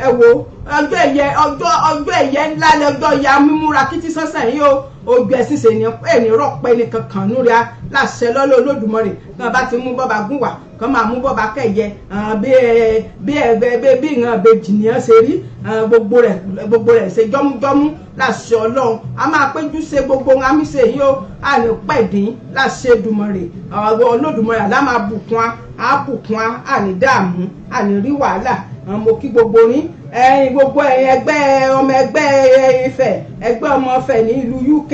ẹ wo ọjọ́ ẹ̀yẹ ńlá lọ́jọ́ ya mímúra kí tí sọ́sẹ̀ yìí o ojú ẹ̀sìn ṣe ní ẹni rọ̀pẹ́ ní kankan núra láṣẹ lọ́lọ́ Olódùmarè kan bá ti mú bọ́ba gúnwà kan máa mú bọ́ba kẹyẹ bí ìran àbejì nìyẹn ṣe rí gbogbo rẹ̀ ṣe jọ́mújọ́mú láṣẹ Ọlọ́run a máa péjú ṣe gbogbo wọn àmì ṣe yìí o a ní pẹ̀dín láṣẹ Èdùmàrè Olódùmarè àlá máa bùkún a bùkún a ní dààmú a ní rí wàhálà mo kí gbogbo yín gbogbo ẹgbẹ́ ọmọ ẹgbẹ́ Ifẹ̀ ẹgbẹ́ ọmọ Ifẹ̀ ní ìlú UK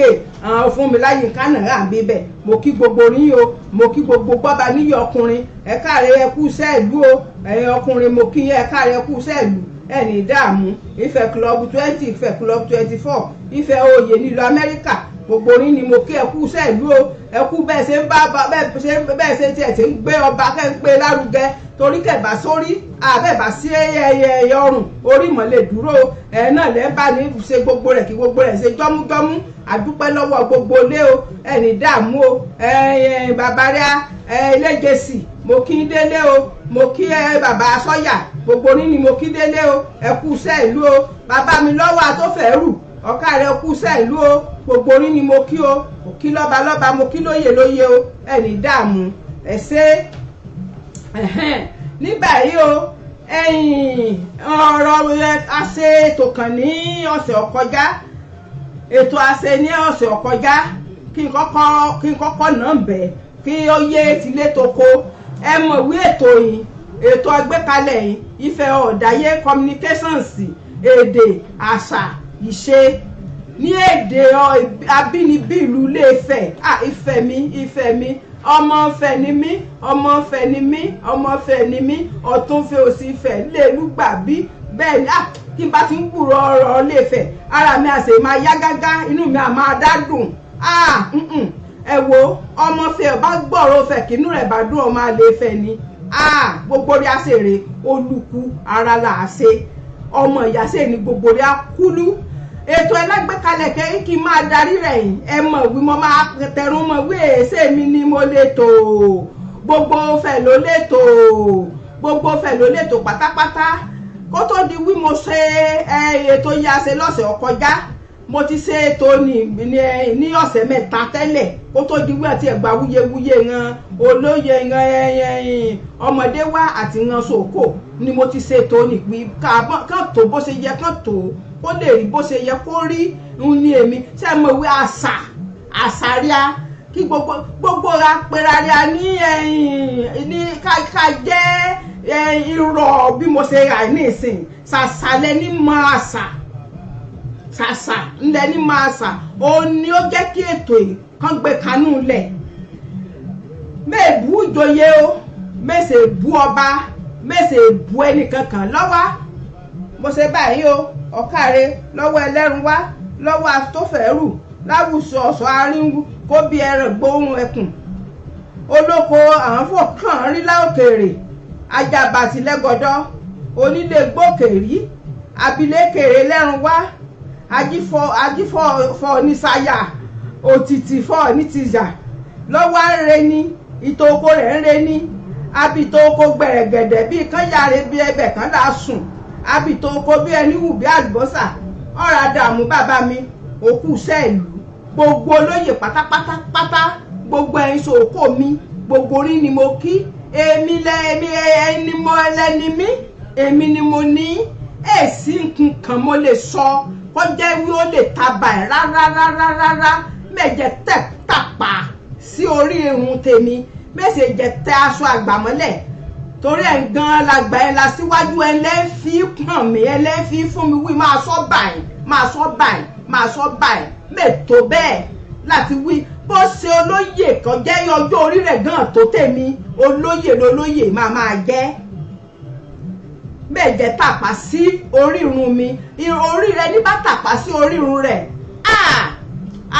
fún mi láyé kánàrà bíbẹ̀ mo kí gbogbo yín o mo kí gbogbo bọ́ba níyì ọkùnrin ẹ káre ẹ kú sẹ́ẹ̀lú o ẹ̀yin ọkùnrin mo kí ẹ káre ẹ kú sẹ́ẹ̀lú ẹni dààmú Ifẹ̀ club 20 Ifẹ̀ club 24 Ifẹ̀ oyè nílùú Amẹ́ríkà gbogbo yín ni mo kí ẹ kú sẹ́ẹ̀lú o ẹ kú bẹ́ẹ̀ ṣe ń bá bẹ́ẹ̀ ṣe tiẹ̀ ṣe ń gbé ọba kẹ́ ń gbé lárugẹ torí kẹ̀bá sórí àbẹ̀bá sí ẹyẹ ọrùn orí mọ̀lẹ́ dúró náà lẹ́ bá ní ṣe gbogbo rẹ̀ kí gbogbo rẹ̀ ṣe jọ́mújọ́mú àdúpẹ́ lọ́wọ́ gbogbo ilé o ẹni dààmú o bàbá rẹ̀ Elégèsì mo kí délé o mo kí bàbá Sọ́yà gbogbo ní ni mo kí délé o ẹ kú sẹ́ẹ̀lú o bàbá mi lọ́wọ́ àtọ́fẹ́rù ọ̀ká rẹ̀ kú sẹ́ẹ̀lú o gbogbo ní ni mo kí o mo kí lọ́ba mo kí lóyè o ẹni dààmú ẹ ṣé ní báyìí o ọ̀rọ̀ àṣẹ ètò kan ní ọ̀sẹ̀ ọ̀kọjá ètò àṣẹ ní ọ̀sẹ̀ ọ̀kọjá kí n kọ́kọ́ náà bẹ̀ kí ó yé tilé toko ẹ mọ̀ wí ètò yìí ètò àgbékalẹ̀ yìí Ifẹ̀ Ọ̀dáyé communications èdè àṣà ìṣe ní èdè abínibí ìlú Ilé-Ifẹ̀ Ifẹ̀ mi ọmọ Ifẹ̀ ni mí ọmọ Ifẹ̀ ni mí ọmọ Ifẹ̀ ni mí ọ̀tún Ifẹ̀ òsì Ifẹ̀ lélúgbà bí bẹ́ẹ̀ ni kí n bá ti ń gbúrò ọ̀rọ̀ Ilé-Ifẹ̀ ara mi àṣẹ máa yá gágá inú mi à máa dádùn ẹ wo ọmọ Ifẹ̀ bá gbọ́rọ̀ Ifẹ̀ kínú rẹ̀ bá dùn ọmọ Ilé-Ifẹ̀ ni gbogbo rí àṣèrè olùkú ara là á ṣe ọmọ ìyáṣẹ́ ni gbogbo rí àkúlú ètò ẹlẹ́gbẹ́kalẹ̀ kẹ́ kí n máa darí rẹ̀ yìí ẹ mọ̀ wí mo máa tẹ̀rùn mọ̀ wí èsè mi ni mo lè tò gbogbo Ifẹ̀ ló lè tò gbogbo Ifẹ̀ ló lè tò pátápátá kó tó di wí mo ṣe ètò yìí a ṣe lọ́sẹ̀ ọ̀kọjá mo ti ṣe ètò ní ọ̀sẹ̀ mẹ́ta tẹ́lẹ̀ kó tó di wí àti ẹ̀gbà wúyewúye ran olóye ran ọmọdé wá àti ran sòkò ni mo ti ṣe ètò nípìn kán tó bó ṣe yẹ kán tó kó lè rí bó ṣe yẹ kó rí ní èmi ṣe mo wí àṣàríà kí gbogbo ra peraria ní ká jẹ́ irọ́ bí mo ṣe rà ní ìsìn ṣàṣàlẹ̀ ní mọ́ àṣà ṣàṣà ńlẹ̀ ní mọ́ àṣà òun ni ó jẹ́ kí ètò yìí kán gbé kanú lẹ̀ mẹ́ẹ̀bù ìjòyè o mẹ́sẹ̀ bú ọba mẹ́sẹ̀ bú ẹnìkankan lọ́wọ́ mo ṣe báyìí o ọ̀káre lọ́wọ́ ẹlẹ́run wá lọ́wọ́ àtọ́fẹ́rù láwùsọ ọ̀sọ́ arínwú kó bí ẹran gbóhùn ẹkùn olóko àwọn fòkàn rí láòkèrè ajabàtì lẹ́gọ̀dọ́ onílé gbòkèrí abilékèrè lẹ́run wá ajífọ́ nísàyà òtìtì fọ́ nítìjà lọ́wọ́ ń re ní ìtòkò rẹ̀ ń re ní abitòkò gbẹ̀rẹ̀gẹ̀dẹ̀ bíi kán yára bí ẹbẹ̀ kan dà sùn abitòkò bí ẹni wù bí àlùbọ́sà ọ̀rọ̀ àdàmú bàbá mi òkú sẹ́ẹ̀lú gbogbo olóyè pátápátá gbogbo ẹ̀yin sòkò mi gbogbo orí ni mo kí èmi ẹni mo ẹlẹ́ni mi èmi ni mo ní èsì nǹkan mo lè sọ kó jẹ́ wí ó lè taba ẹ̀ rárá mẹ́jẹ tẹ̀ tàpá sí orí irun tèmi mẹ́sẹ̀ jẹ tẹ aṣọ àgbàmọ́lẹ̀ torí ẹ̀ gan làgbà ẹ̀ la síwájú ẹ̀ lẹ́ẹ̀fì pọ̀n mi ẹ̀ lẹ́ẹ̀fì fún mi wí máa sọ báyìí mẹ́tò bẹ́ẹ̀ láti wí bó ṣe olóyè kan jẹ́ ọjọ́ orí rẹ̀ gan tó tèmi olóyè lolóyè máa jẹ́ bẹ́ẹ̀ jẹ́ tàpá sí orí irun mi orí rẹ̀ ní bá tàpá sí orí irun rẹ̀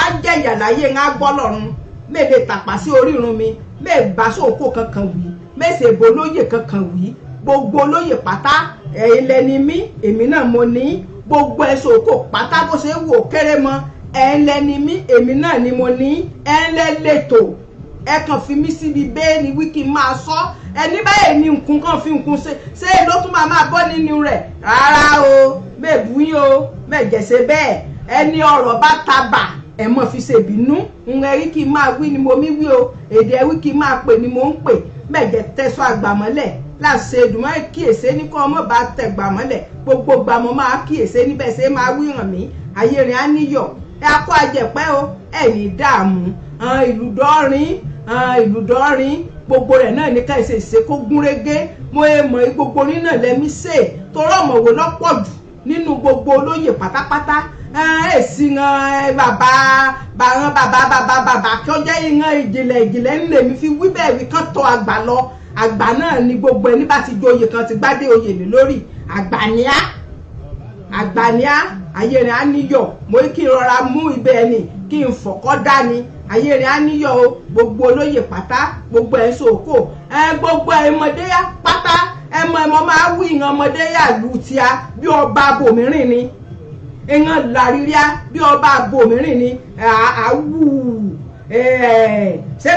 á jẹ́ ìyàláyé ń á gbọ́ lọ́run mẹ́ẹ̀dẹ̀ tàpá sí orí irun mi mẹ́ẹ̀ bá sóòkò kankan wí mẹ́ẹ̀sẹ̀ bolóyè kankan wí gbogbo olóyè pátá ẹ̀yin lẹni mí èmi náà mo ní gbogbo ẹ̀sùn òkò pátá bó ṣe wò kéré mọ́ ẹ̀yin lẹni mí èmi náà ni mo ní ẹ̀yin lẹ́lẹ́tò ẹ kàn fi mí síbi bẹ́ẹ̀ ni wíkì máa sọ ẹni báyìí ní nǹkan kan fi nǹkan ṣe ló tún máa bọ́ nínú rẹ̀ rárá o mẹ́ẹ̀bù yín o mẹ́ẹ̀jẹ̀sẹ̀ bẹ́ẹ̀ ẹni ọ̀rọ̀ bá tabà ẹ mọ̀ fi ṣèbínú ń rí kí n máa wí ni mo mí wí o èdè ẹ wí kí n máa pè ni mo ń pè mẹ́ẹ̀jẹ̀ tẹ́sọ àgbàmọ́lẹ̀ láṣẹ Èdùmàrè kíyèsí ní kọ́ ọmọ bá tẹ̀ gbàmọ́lẹ̀ gbogbo gbàmọ́ máa kíyèsí níbẹ̀ ṣe máa wí hàn mí ayé rìn á níyọ̀ ẹ akọ àjẹpẹ́ o ẹ̀yìn dààmú ìlú dọ́rin gbogbo rẹ̀ náà ní ká ìṣe kó gúnrégé mo mọ̀ gbogbo orin náà lẹ́mí ṣe torọ́ ọ̀mọ̀wé lọ́pọ̀ jù nínú gbogbo olóyè pátápátá èsì bàbá kí ó jẹ́ ìran ìjìnlẹ̀ ńlẹ̀ mi fi wí bẹ́ẹ̀ wí kán tọ́ àgbà lọ àgbà náà ni gbogbo ẹni bá ti joyè kan ti gbádé oyè lé lórí àgbàníà ayé rẹ̀ á níyọ̀ mo kí n rọra mú ibẹ̀ ẹni kí n fọ̀kọ́ dání ayé rẹ̀ á níyọ̀ o gbogbo olóyè pátá gbogbo ẹ̀ sòkò gbogbo ẹ̀ ọmọdé yá pátá ẹmọ máa wí ìran ọmọdé yá lù tíá bí ọba bòmírìn ni ìran làríríá bí ọba bòmírìn ni àwù ṣé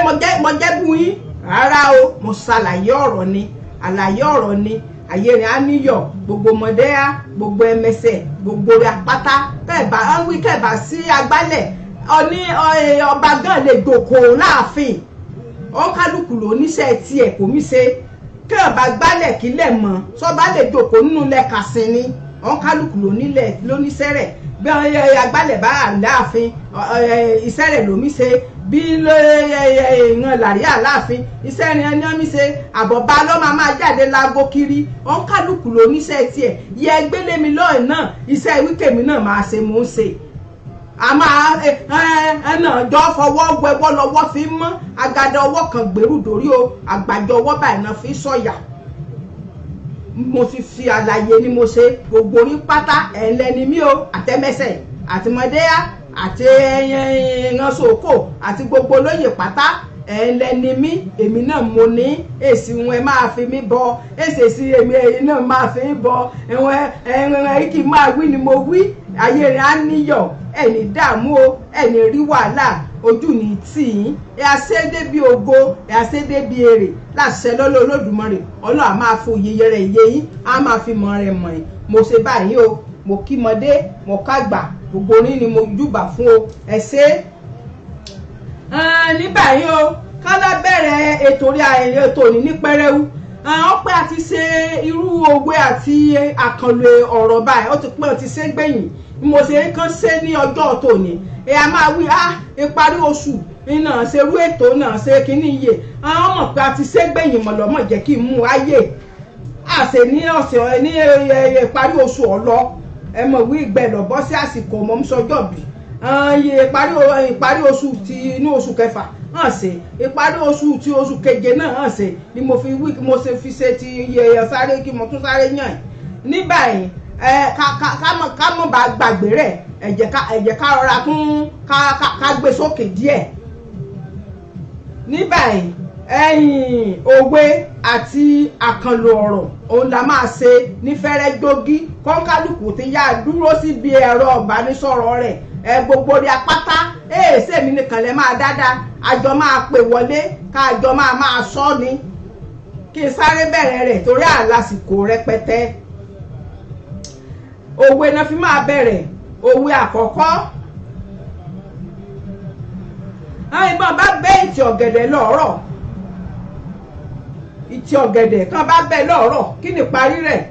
mo jẹ́ bú yín rárá o mo ṣàlàyé ọ̀rọ̀ ni àlàyé ọ̀rọ̀ ni ayé rẹ̀ á níyọ̀ gbogbo ọmọdé yá gbogbo ẹmẹsẹ̀ gbogbo rẹ̀ apátá kẹ́ẹ̀bá wí kẹ́ẹ̀bá sí agbálẹ̀ ọba gan lè dòkòó láàfin ọ̀kálùkù ló níṣẹ́ tiẹ̀ kò mí ṣe kẹ́ẹ̀bá gbálẹ̀ kílẹ̀ mọ́ sọ́ba lè dòkòó nínú lẹ́kàsìn ni ọ̀kálùkù ló níṣẹ́ rẹ̀ bí agbálẹ̀ bá láàfin iṣẹ́ rẹ̀ ló mí ṣe bí ìran làrí àláàfin iṣẹ́ rẹ̀ ni wọ́n mí ṣe àbọ̀bá lọ́mọ máa jáde láago kiri ọ̀kálùkù ló níṣẹ́ tiẹ̀ yẹ gbélé mi lọ́ọ̀ náà iṣẹ́ wíkèmí náà máa ṣe mò ń ṣe a máa ẹnà jọ fọwọ́ gbẹwọ́ lọ́wọ́ fi mọ́ agada ọwọ́ kan gbèrú dórí o àgbàjọ ọwọ́ báyìí náà fi sọ̀yà mo fi àlàyé ni mo ṣe gbogbo orí pátá ẹ̀ńlẹ́ni mi o àtẹ́mẹsẹ̀ àtìmọ́déyà àti ẹ̀yàn sòkò àti gbogbo olóyè pátá ẹ̀ńlẹ́ni mi èmi náà mo ní èsì wọn ẹ máa fi mí bọ èsì èmi ẹ̀yìn náà máa fi mí bọ ẹ̀wọ̀n kì í máa wí ni mo wí ayé rẹ̀ á níyọ̀ ẹni dààmú o ẹni rí wàhálà ojú ní tì í ẹ àṣẹdé bí ògo ẹ àṣẹdé bí èrè láṣẹ lọ́lọ́ Olódùmarè Ọlọ́run a máa fò yẹyẹ rẹ̀ yé yín a máa fi mọ̀ rẹ̀ mọ̀ ẹ́ mo ṣe báyìí o mo kí mọdé mo kágbà gbogbo orin ni mo júbà fún o ẹ ṣe ní báyìí o kálá bẹ̀rẹ̀ ètò orí ayẹyẹ ètò òní ní pẹrẹwu ọpẹ́ àti ṣe irú òwe àti àkànlò ọ̀rọ̀ báyìí ó ti pẹ́ ó ti ṣe gbẹ̀yìn mo ṣe kàn ṣe ní ọjọ́ tòní a máa wí ìparí oṣù iná ṣerú ètò náà ṣe kínní iye àwọn ọmọ pé a ti ṣe gbẹ̀yìn mọ̀lọ́mọ̀ jẹ́ kí n mú ayé àṣẹ ní ọ̀sẹ̀ ní ìparí oṣù ọ̀lọ́ ẹ mọ̀ wí ìgbẹ́lọ̀ bọ́ sí àsìkò mọ̀ ń sọjọ́ bì ìparí oṣù ti inú oṣù kẹfà hàn ṣe ìparí oṣù ti oṣù keje náà hàn ṣe ni mo fi wí mo ṣe fi ṣe ti iye sáré kí mo tún sáré yàn ní báyìí ká mọ̀ bá gbàgbé rẹ̀ ẹ jẹ́ ká rọra tún ká gbé sókè díẹ̀ ní báyìí ẹ̀yìn òwe àti àkànlò ọ̀rọ̀ òun la máa ṣe ní fẹ́rẹ́ gbógí kọ́ńkálùkù ti yá dúró síbi ẹ̀rọ ìbánisọ̀rọ̀ rẹ̀ gbogbo rí apáta sèmi nìkan lè máa dáadáa àjọ máa pè wọlé káàjọ máa sọ ni kí n sáré bẹ̀rẹ̀ rẹ̀ torí àlàsìkò rẹpẹtẹ òwe náà fi máa bẹ̀rẹ̀ òwe àkọ́kọ́ ìbọn bá bẹ́ ìtì ọ̀gẹ̀dẹ̀ lọ́rọ̀ ìtì ọ̀gẹ̀dẹ̀ kan bá bẹ́ lọ́rọ̀ kí ni parí rẹ̀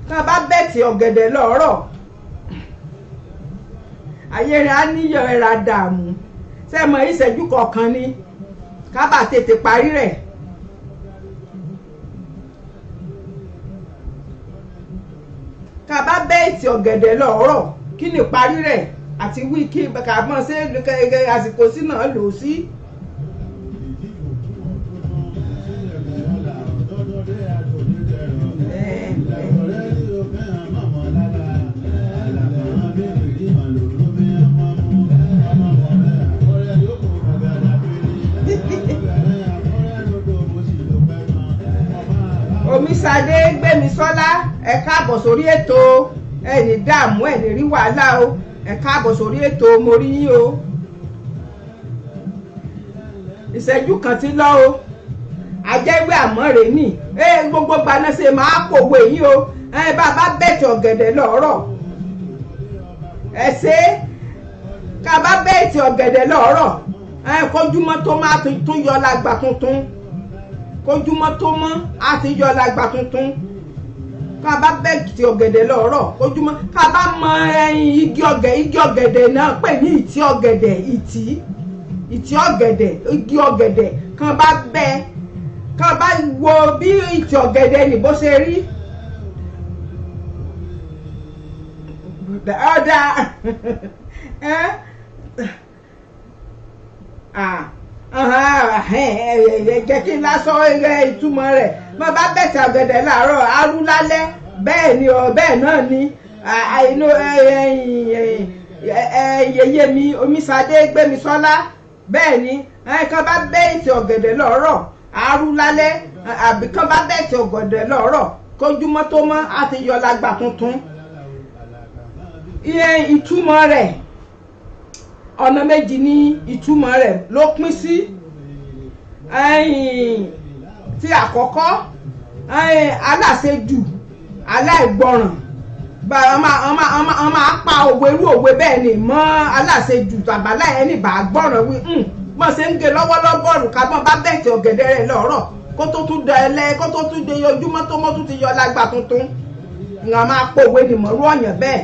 kan bá bẹ́ ìtì ọ̀gẹ̀dẹ̀ lọ́rọ̀ ayé rẹ̀ á níyọ̀ ẹ̀rà dààmú sẹ́mọ̀ ìṣẹ́jú kọ̀ọ̀kan ni ká bá tètè parí rẹ̀ ká bá bẹ́ ìtì ọ̀gẹ̀dẹ̀ lọ́rọ̀ kí ni parí rẹ̀ àti wí kí ká mọ̀ ṣe àsìkò sí náà lò sí. Gbémisọ́lá ẹ káàbọ̀ sórí ètò ẹni dààmú ẹni rí wàhálà o ẹ káàbọ̀ sórí ètò mo rí yín o ìṣẹ́jú kan ti lọ o ajẹ́wé àmọ́rè ní gbogbo gbaná ṣe máa pòwe yín o bàbá bẹ́ẹ̀tì ọ̀gẹ̀dẹ̀ lọ́rọ̀ ẹ ṣe ká bá bẹ́ẹ̀tì ọ̀gẹ̀dẹ̀ lọ́rọ̀ kójúmọ́ tó máa tún yọ lágbà tuntun kójúmọ́ tó mọ́ á ti yọ lágbà tuntun ká bá bẹ́ẹ̀tì ọ̀gẹ̀dẹ̀ lọ́rọ̀ kójúmọ́ ká bá mọ igi ọ̀gẹ̀dẹ̀ náà pè ní ìtì ọ̀gẹ̀dẹ̀ ìtì ọ̀gẹ̀dẹ̀ igi ọ̀gẹ̀dẹ̀ kan bá bẹ́ kan bá wo bí ìtì ọ̀gẹ̀dẹ̀ ní bó ṣe rí ọ̀dà jẹ́ kí n lásán ìtumọ̀ rẹ̀ mo bá bẹ̀tẹ̀ ọ̀gẹ̀dẹ̀ láàárọ̀ arú lálẹ́ bẹ́ẹ̀ ni bẹ́ẹ̀ náà ni inú yèyé mi Omiṣadé Gbémisọ́lá bẹ́ẹ̀ ni kan bá bẹ̀tẹ̀ ọ̀gẹ̀dẹ̀ lọ́rọ̀ arú lálẹ́ àbí kan bá bẹ̀tẹ̀ ọ̀gẹ̀dẹ̀ lọ́rọ̀ kójúmọ́ tó mọ́ á ti yọ lágbà tuntun ìtumọ̀ rẹ̀ ọ̀nà méjì ni ìtumọ̀ rẹ̀ ló pín sí ti àkọ́kọ́ aláṣejù aláìgbọràn ọmọ apá òwe irú òwe bẹ́ẹ̀ ni mọ́ aláṣejù tàbálà ẹni bá gbọ́ràn wí mọ̀ ṣe ń gé lọ́wọ́lọ́bọ̀rù ká mọ́ bá bẹ̀tì ọ̀gẹ̀dẹ̀ rẹ̀ lọ́rọ̀ kó tó tún da ẹlẹ́ kó tó tún de ojúmọ́ tó mọ́ tún ti yọ lágbà tuntun ìyàn máa pòwe nìmọ̀rú ọ̀yàn bẹ́ẹ̀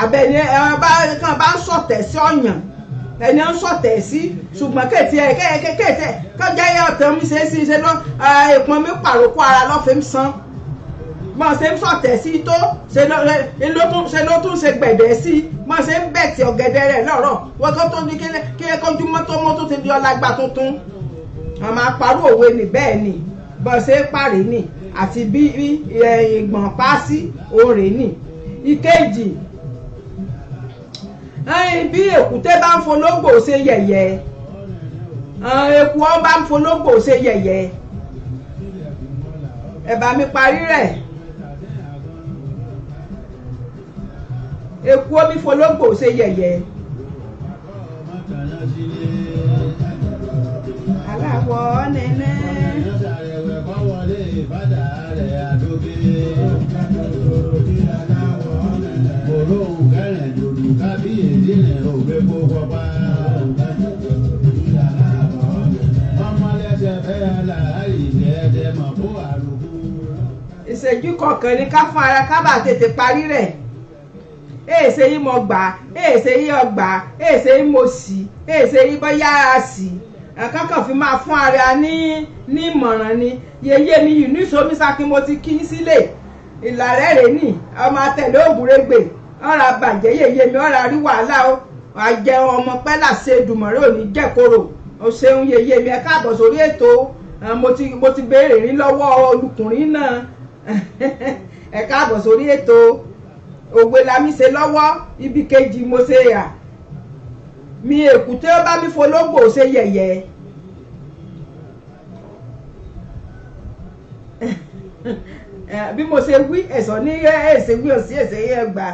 àbẹ̀ni kan bá ń sọ̀tẹ̀ sí ọ̀yàn ẹni ń sọ̀tẹ̀ sí ṣùgbọ́n kéèké kọjá yẹ ọ̀tẹ̀ mi ṣe ṣe lọ ìpọn mi pàrókò ara lọ́fẹ̀ẹ́ mi san mọ̀ ṣe ń sọ̀tẹ̀ sí tó ṣe ló tún ṣe gbẹ̀dẹ̀ sí mọ̀ ṣe ń bẹ̀tì ọ̀gẹ̀dẹ̀ rẹ̀ lọ́rọ̀ wọ́n kó tó ní kí kọjú mọ́tò mọ́tò ti di ọlágbà tuntun wọ́n máa parú òwe nì bẹ́ẹ̀ ni bọ́ ṣe ń parí nì àti bí ìgbọ̀n pàṣí òòrè nì ìkejì bí èkúté bá ń fológbò ṣe yẹ̀yẹ́ eku ọ bá ń fológbò ṣe yẹ̀yẹ́ ẹ bá mi parí rẹ̀ eku omi fológbò ṣe yẹ̀yẹ́ aláwọ̀ nẹ́nẹ́. Ìṣẹ́jú kọ̀ọ̀kan ní ká fún ara ká bá tètè parí rẹ̀ èèṣe yìí mo gbà èèṣe yìí ọgbà èèṣe yìí mo sì èèṣe yìí bọ́ yára sí kankan fi máa fún ara ní ìmọ̀ràn ni yèyé mi yìí ní Omiṣakí mo ti kí sílẹ̀ ìlàrẹ́ rẹ̀ ní ọmọ àtẹ̀lé ògùrẹ́gbè ọ̀rọ̀ àbàjẹ́ yèyé mi ọ̀rọ̀ àrí wàhálà ó àjẹ ọmọ pẹ́lá ṣe dùmọ̀rẹ́ òní jẹ́kọ̀rọ̀ o ṣeun yèyé mi ẹ káàbọ̀ sórí ètò mo ti béèrè rí lọ́wọ́ olùkùnrin náà ẹ káàbọ̀ sórí ètò òwe lami ṣe lọ́wọ́ ibi kejì mo ṣe yà mi èkúté ó bá mi fológbò ṣe yẹ̀yẹ́ bí mo ṣe wí ẹ̀sọ́ ní ẹ̀ṣẹ̀ wí òsì ẹ̀ṣẹ̀ yẹ gbà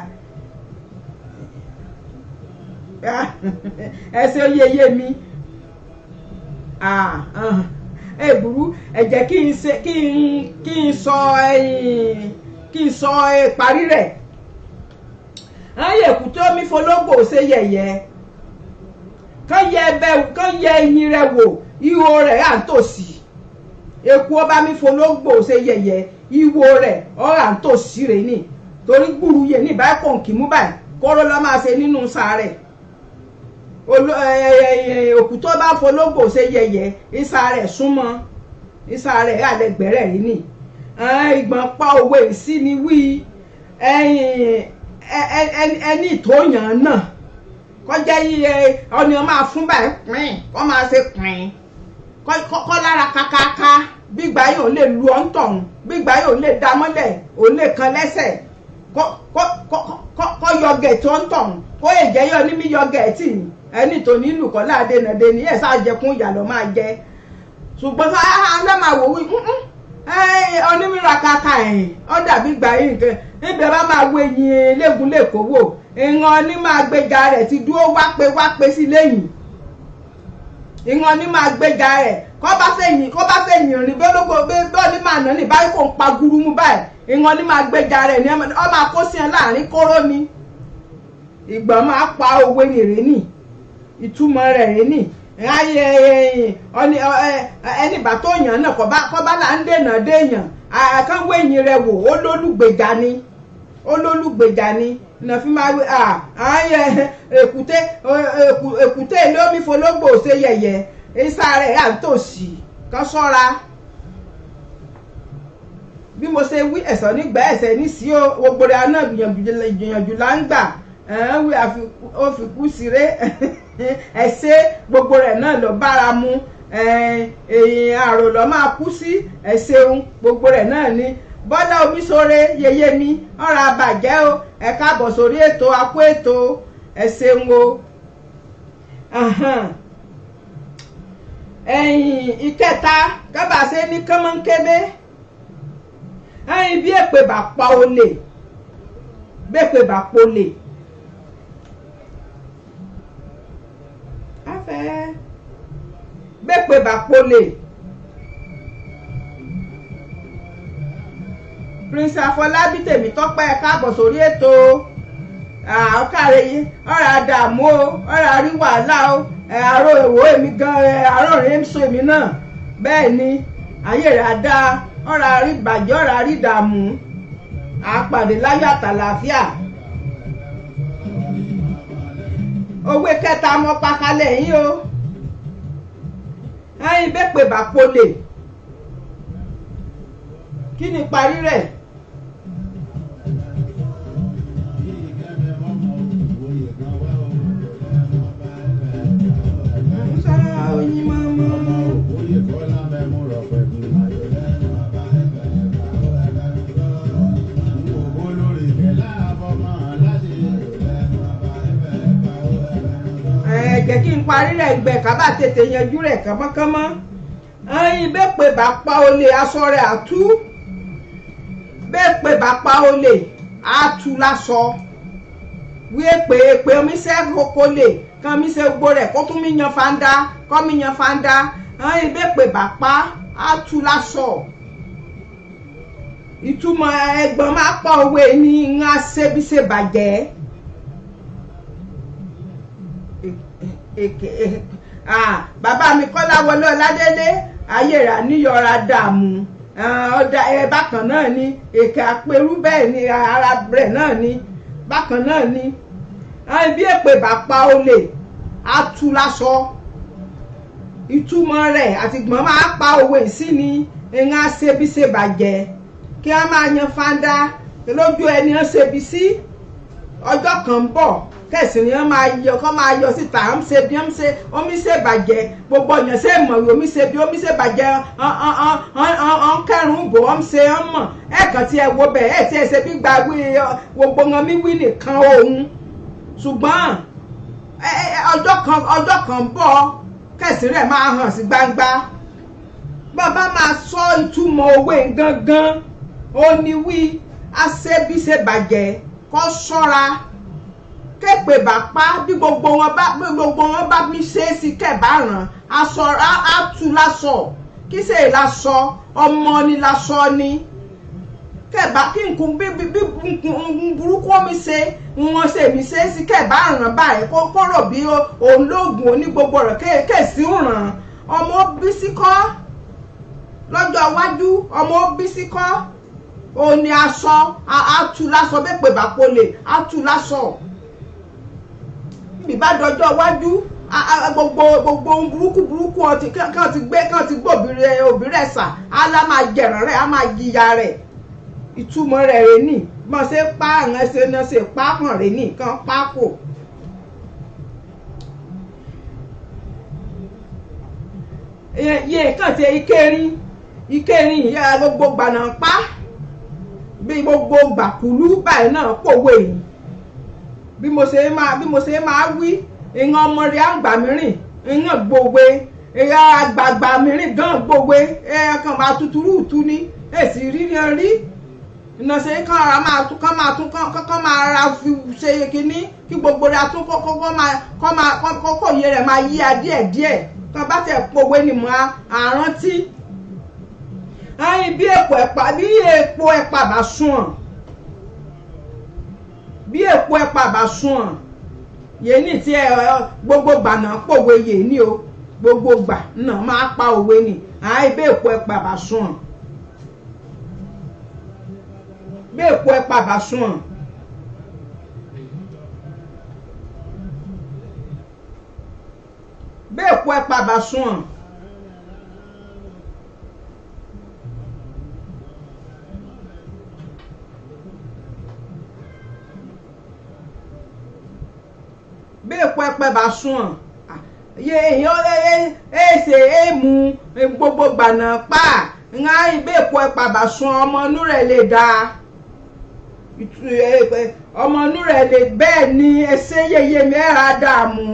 ẹ̀ṣẹ̀ yẹyẹ mi burú ẹ jẹ́ kí n sọ parí rẹ̀ ayé èkúté omi fológbò ṣe yẹ̀yẹ́ kán yẹ ẹyin rẹ̀ wò ihò rẹ̀ à ń tòsí eku ọba mi fológbò ṣe yẹ̀yẹ́ ihò rẹ̀ ọ̀rà ń tòsí rẹ̀ ni torí gbúrú yẹ ní ìbáyìí kọ̀ǹkì mú báyìí kóró lọ́ máa ṣe nínú sàárẹ̀ òkútó bá fológbò ṣe yẹ̀yẹ́ ìsà rẹ̀ súnmọ́ ìsà rẹ̀ àlẹ́gbẹ̀rẹ̀ rí ni ìgbọ̀n pa òwe sí ni wí ẹni ìtòyàn náà kọjá yíyẹ ọ̀nà máa fún báyìí pín kọ́ máa ṣe pín kọ́ lára kákáká gbígbà yóò lè lu ọ̀ǹtọ̀hún gbígbà yóò lè dá mọ́lẹ̀ ò lè kan lẹ́sẹ̀ kọ́ yọgẹ̀ tó ń tọ̀hún kó èjẹ́ yọ ní mí yọgẹ̀ tì ní ẹni tó nílùú kọ́ láàdé nàdé ní ẹ̀ sáà jẹkún ìyà lọ́ máa jẹ ṣùgbọ́n lọ́ máa wò wí onímìíràn kàkà ẹ̀yìn ó dàbí gbà yín nǹkan níbẹ̀ bá máa wo eyín léegun lẹ́kọ̀ọ́ wò ìran ní máa gbéga rẹ̀ ti dúró wápé sí lẹ́yìn ìran ní máa gbéga rẹ̀ kọ́ bá fẹ̀yìn rìn bẹ́ẹ̀ ní máa nà ní báyìí kò ń pa gurumu báyìí ìran ní máa gbéga rẹ̀ ní ọ máa kó sí ẹ láàrin kóró ni ìgbọ̀n máa pa òwe nìrè nì ìtumọ̀ rẹ̀ rè nì ẹni bá tó yàn náà kọ́ bá là ń dènà déèyàn àkànwé ẹ̀yìn rẹ̀ wò ó lólùgbèjà ni ìnà fi máa wí èkúté lómi fológbò ṣe yẹ̀yẹ́ ìsà rẹ̀ à ń tòsí kan sọ́ra bí mo ṣe wí ẹ̀sọ́ nígbà ẹ̀sẹ̀ ní sí o gbogbo rẹ̀ náà gbìyànjú là ń gbà wí ó fi kú síre ẹ̀ṣẹ̀ gbogbo rẹ̀ náà lọ bára mu èèyàn àrò lọ máa kú sí ẹ̀ṣẹ̀un gbogbo rẹ̀ náà ni Bọ́lá Omiṣore yeye mi ọ̀rọ̀ àbàjẹ́ o ẹ káàbọ̀ sórí ètò akó ètò ẹ̀ṣẹ̀un o ìkẹta kábàáṣe ní kánmọ́nkébé bí èpè bá pa olè bẹ́pè bá polè bẹ́pè bá polè Prince Afọlábí Tèmítọ́pẹ́ káàbọ̀ sórí ètò ọ̀kàrẹ̀ yìí ọ̀rọ̀ àdàmú o ọ̀rọ̀ àrí wàhálà o àrò èwo èmi gan àrò rẹ̀ ń so èmi náà bẹ́ẹ̀ ni ayé rẹ̀ á dá ọ̀rọ̀ àrí bàjẹ́ ọ̀rọ̀ àrí dààmú àpàdé láyọ̀ àtàlàáfíà. Òwe kẹta mọ pakalẹ̀ yín o bẹ́pè bá polè kí ni parí rẹ̀? jẹ́ kí n parí rẹ̀ gbẹ̀ ká bá tètè yanjú rẹ̀ kánmọ́kánmọ́ bẹ́pè bá pa olè aṣọ rẹ̀ àtú bẹ́pè bá pa olè àtú lásọ wí èpè omiṣẹ́ kókólè kan mi ṣe gbó rẹ̀ kó tún mi yan fanda kọ́ mi yan fanda bẹ́pè bá pa àtú lásọ ìtumọ̀ ẹgbọ́n máa pa òwe ní ń ṣe bàjẹ́. Bàbá mi Kọ́láwọlé Ọládélé ayé rà níyọra dààmú bákan náà ni èkè àpérú bẹ́ẹ̀ ni ara rẹ̀ náà ni bákan náà ni bí èpè bá pa olè á tú lásọ ìtumọ̀ rẹ̀ àtìgbọ́n máa pa òwe sí ni ń ṣe bàjẹ́ kí wọ́n máa yan fanda lójú ẹni ń ṣebi sí ọjọ́ kan ń bọ̀ kẹsì ni wọn máa yọ síta ń ṣe bí ń ṣe omi ṣe bàjẹ́ gbogbo èèyàn ṣe mọ̀ omi ṣe bí omi ṣe bàjẹ́ ọ̀n kẹrùn bò ọ̀n ṣe ọ̀n mọ̀ ẹ̀ẹ̀kan tí ẹ wo bẹ̀ ẹ̀ tí ẹ ṣe bí gbàgbé gbogbo wọn mi wí nìkan òun ṣùgbọ́n ọjọ́ kan ń bọ̀ kẹsì rẹ̀ máa hàn sí gbangba bàbá máa sọ ìtumọ̀ òwe gangan ó ní wí aṣebi ṣe bàjẹ́ kó ṣọ́ra képe bá pa bí gbogbo wọn bá mi ṣe é sí kẹbà ràn aṣọ àtú lásọ kí ṣe lásọ ọmọ ni lásọ ni kẹbà kí nǹkan bí burúkú mi ṣe wọn ṣe mi ṣe é sí kẹbà ràn báyìí kó rò bí òun lóògùn oní gbogbo rẹ̀ kéèsì ràn ọmọ bísí kọ́ lọ́jọ́ iwájú ọmọ bísí kọ́ òun ni aṣọ àtú lásọ bẹ́ẹ̀ pé bá polè àtú lásọ bíbá dọjọ́ iwájú gbogbo ohun burúkú kàn ti gbé òbí rẹ̀ sà á lá máa jẹ̀ràn rẹ̀ á máa jìyà rẹ̀ ìtumọ̀ rẹ̀ rẹ̀ nì mọ̀ ṣe pa àwọn ẹsẹ̀ náà ṣe pa hàn rẹ̀ nì kan pákó. yẹ kàn ṣe ìkérin ìyá gbogbo gbànà pa bí gbogbo gbàkúlú báyìí náà pòwe yìí bí mo ṣe máa wí ìran ọmọ rẹ̀ àgbà mìíràn ìran gbogbo ìran àgbààgbà mìíràn gan gbogbo kan máa tuturu tú ní èsì rí iná ṣe kán máa ra fi ṣe kíní kí gbogbo rẹ̀ tún kọ́kọ́ yẹ rẹ̀ máa yí díẹ̀ kán bá tẹ̀ pòwe ni mo àrántí bí èpo ẹ̀pà bá sunwọ̀n bí èpo ẹ̀pà bá sunwọ̀n yé ní tí gbogbo gbà náà pòwe yé ní o gbogbo gbà náà máa pa òwe ni bí èpo ẹ̀pà bá sunwọ̀n bí èpo ẹ̀pà bá sunwọ̀n bí èpo ẹ̀pà bá sunwọ̀n bí èpo ẹ̀pà bá sunwọ̀n ye èèyàn èsè èèmù gbogbo gbànà pa ńlá bí èpo ẹ̀pà bá sunwọ̀n ọmọ inú rẹ̀ lè dáa ọmọ inú rẹ̀ lè bẹ́ẹ̀ ni ẹsẹ̀ yeye mẹ́ra dààmú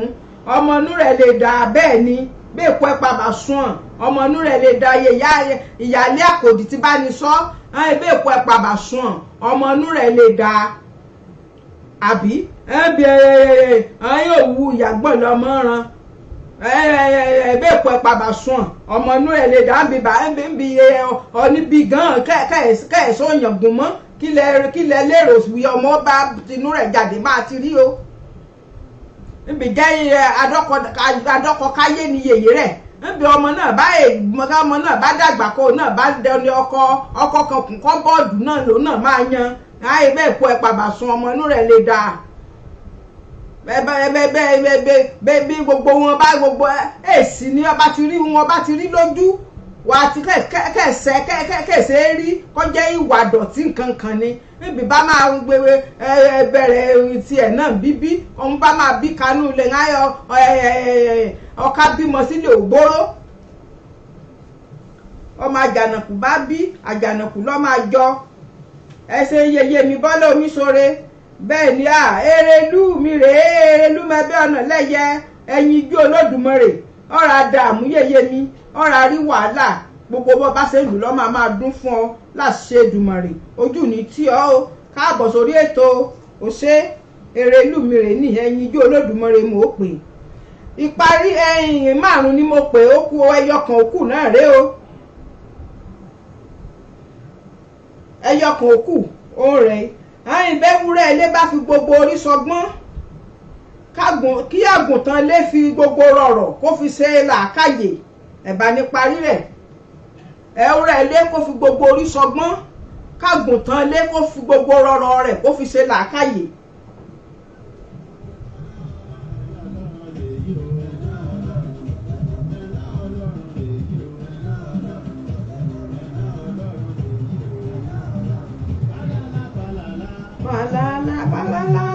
ọmọ inú rẹ̀ lè dà bẹ́ẹ̀ ni bí èpo ẹ̀pà bá sunwọ̀n ọmọ inú rẹ̀ lè dà ìyálé àkòdì tí bá ní sọ bí èpo ẹ̀pà bá sunwọ̀n ọmọ inú rẹ̀ lè dà àbí yóò wu ìyàgbọ́n lọ́mọ ran bí èpo ẹ̀pà bá sunwọ̀n ọmọ inú rẹ̀ lè dà bí ọ̀níbi gan kẹ́ẹ̀sọ́ òyìnbó mọ́ kí lẹ lérò wí ọmọ bá tinú rẹ̀ jáde máa ti rí o níbi jẹ́ adọ́kọ káyé ni yèyé rẹ̀ níbi ọmọ náà bá dàgbà kó náà bá dẹni ọkọ kan kún kọ́ bọ́ọ̀dù náà ló náà máa yan láì bẹ́ẹ̀ èpo ẹ̀pà bá sun ọmọ inú rẹ̀ lè dà bẹ́ẹ̀ bí gbogbo wọn bá gbogbo èsì ni ọba ti rí wọn bá ti rí lójú wà á ti kẹsẹ̀ rí kọjá ìwà dọ̀tí nǹkan kan ni níbi bá máa bẹ̀rẹ̀ tiẹ̀ náà bíbí ọmọ bá máa bí kanú ilé ńláyọ ọ̀ka bímọ sílé ògbóró ọmọ àjànàkú bá bí àjànàkú lọ́ máa jọ ẹsẹ̀ yeye mi bọ́lá omi sore bẹ́ẹ̀ ni Erelú mi rèé Erelú mẹ́bẹ́ ọ̀nà lẹ́yẹ ẹ̀yin ijú Olódùmarè ọ̀rọ̀ àdààmú yeye mi ọ̀rọ̀ àrí wàhálà gbogbo bó bá ṣe lù lọ́ máa dún fún ọ láṣẹ Èdùmàrè ojú ní tí ọ káàbọ̀ sórí ètò òṣè Erelú mi rèé ní ẹ̀yin ijú Olódùmarè mo pè ìparí ẹ̀yìn márùn ni mo pè ó kù ẹyọ kan òkú náà rèé o ẹyọ kan òkú ó rẹ̀ àyìn bẹ́wúrẹ́ ilé bá fi gbogbo orí sọgbọ́n kí àgùntàn lè fi gbogbo rọ̀rọ̀ kó fi ṣe làákàyè ẹ̀bá ní parí rẹ̀ ẹ̀wúrẹ́ ilé kó fi gbogbo orí sọgbọ́n kágùntàn lé kó fi gbogbo rọ̀rọ̀ rẹ̀ kó fi ṣe làákàyè. Balala.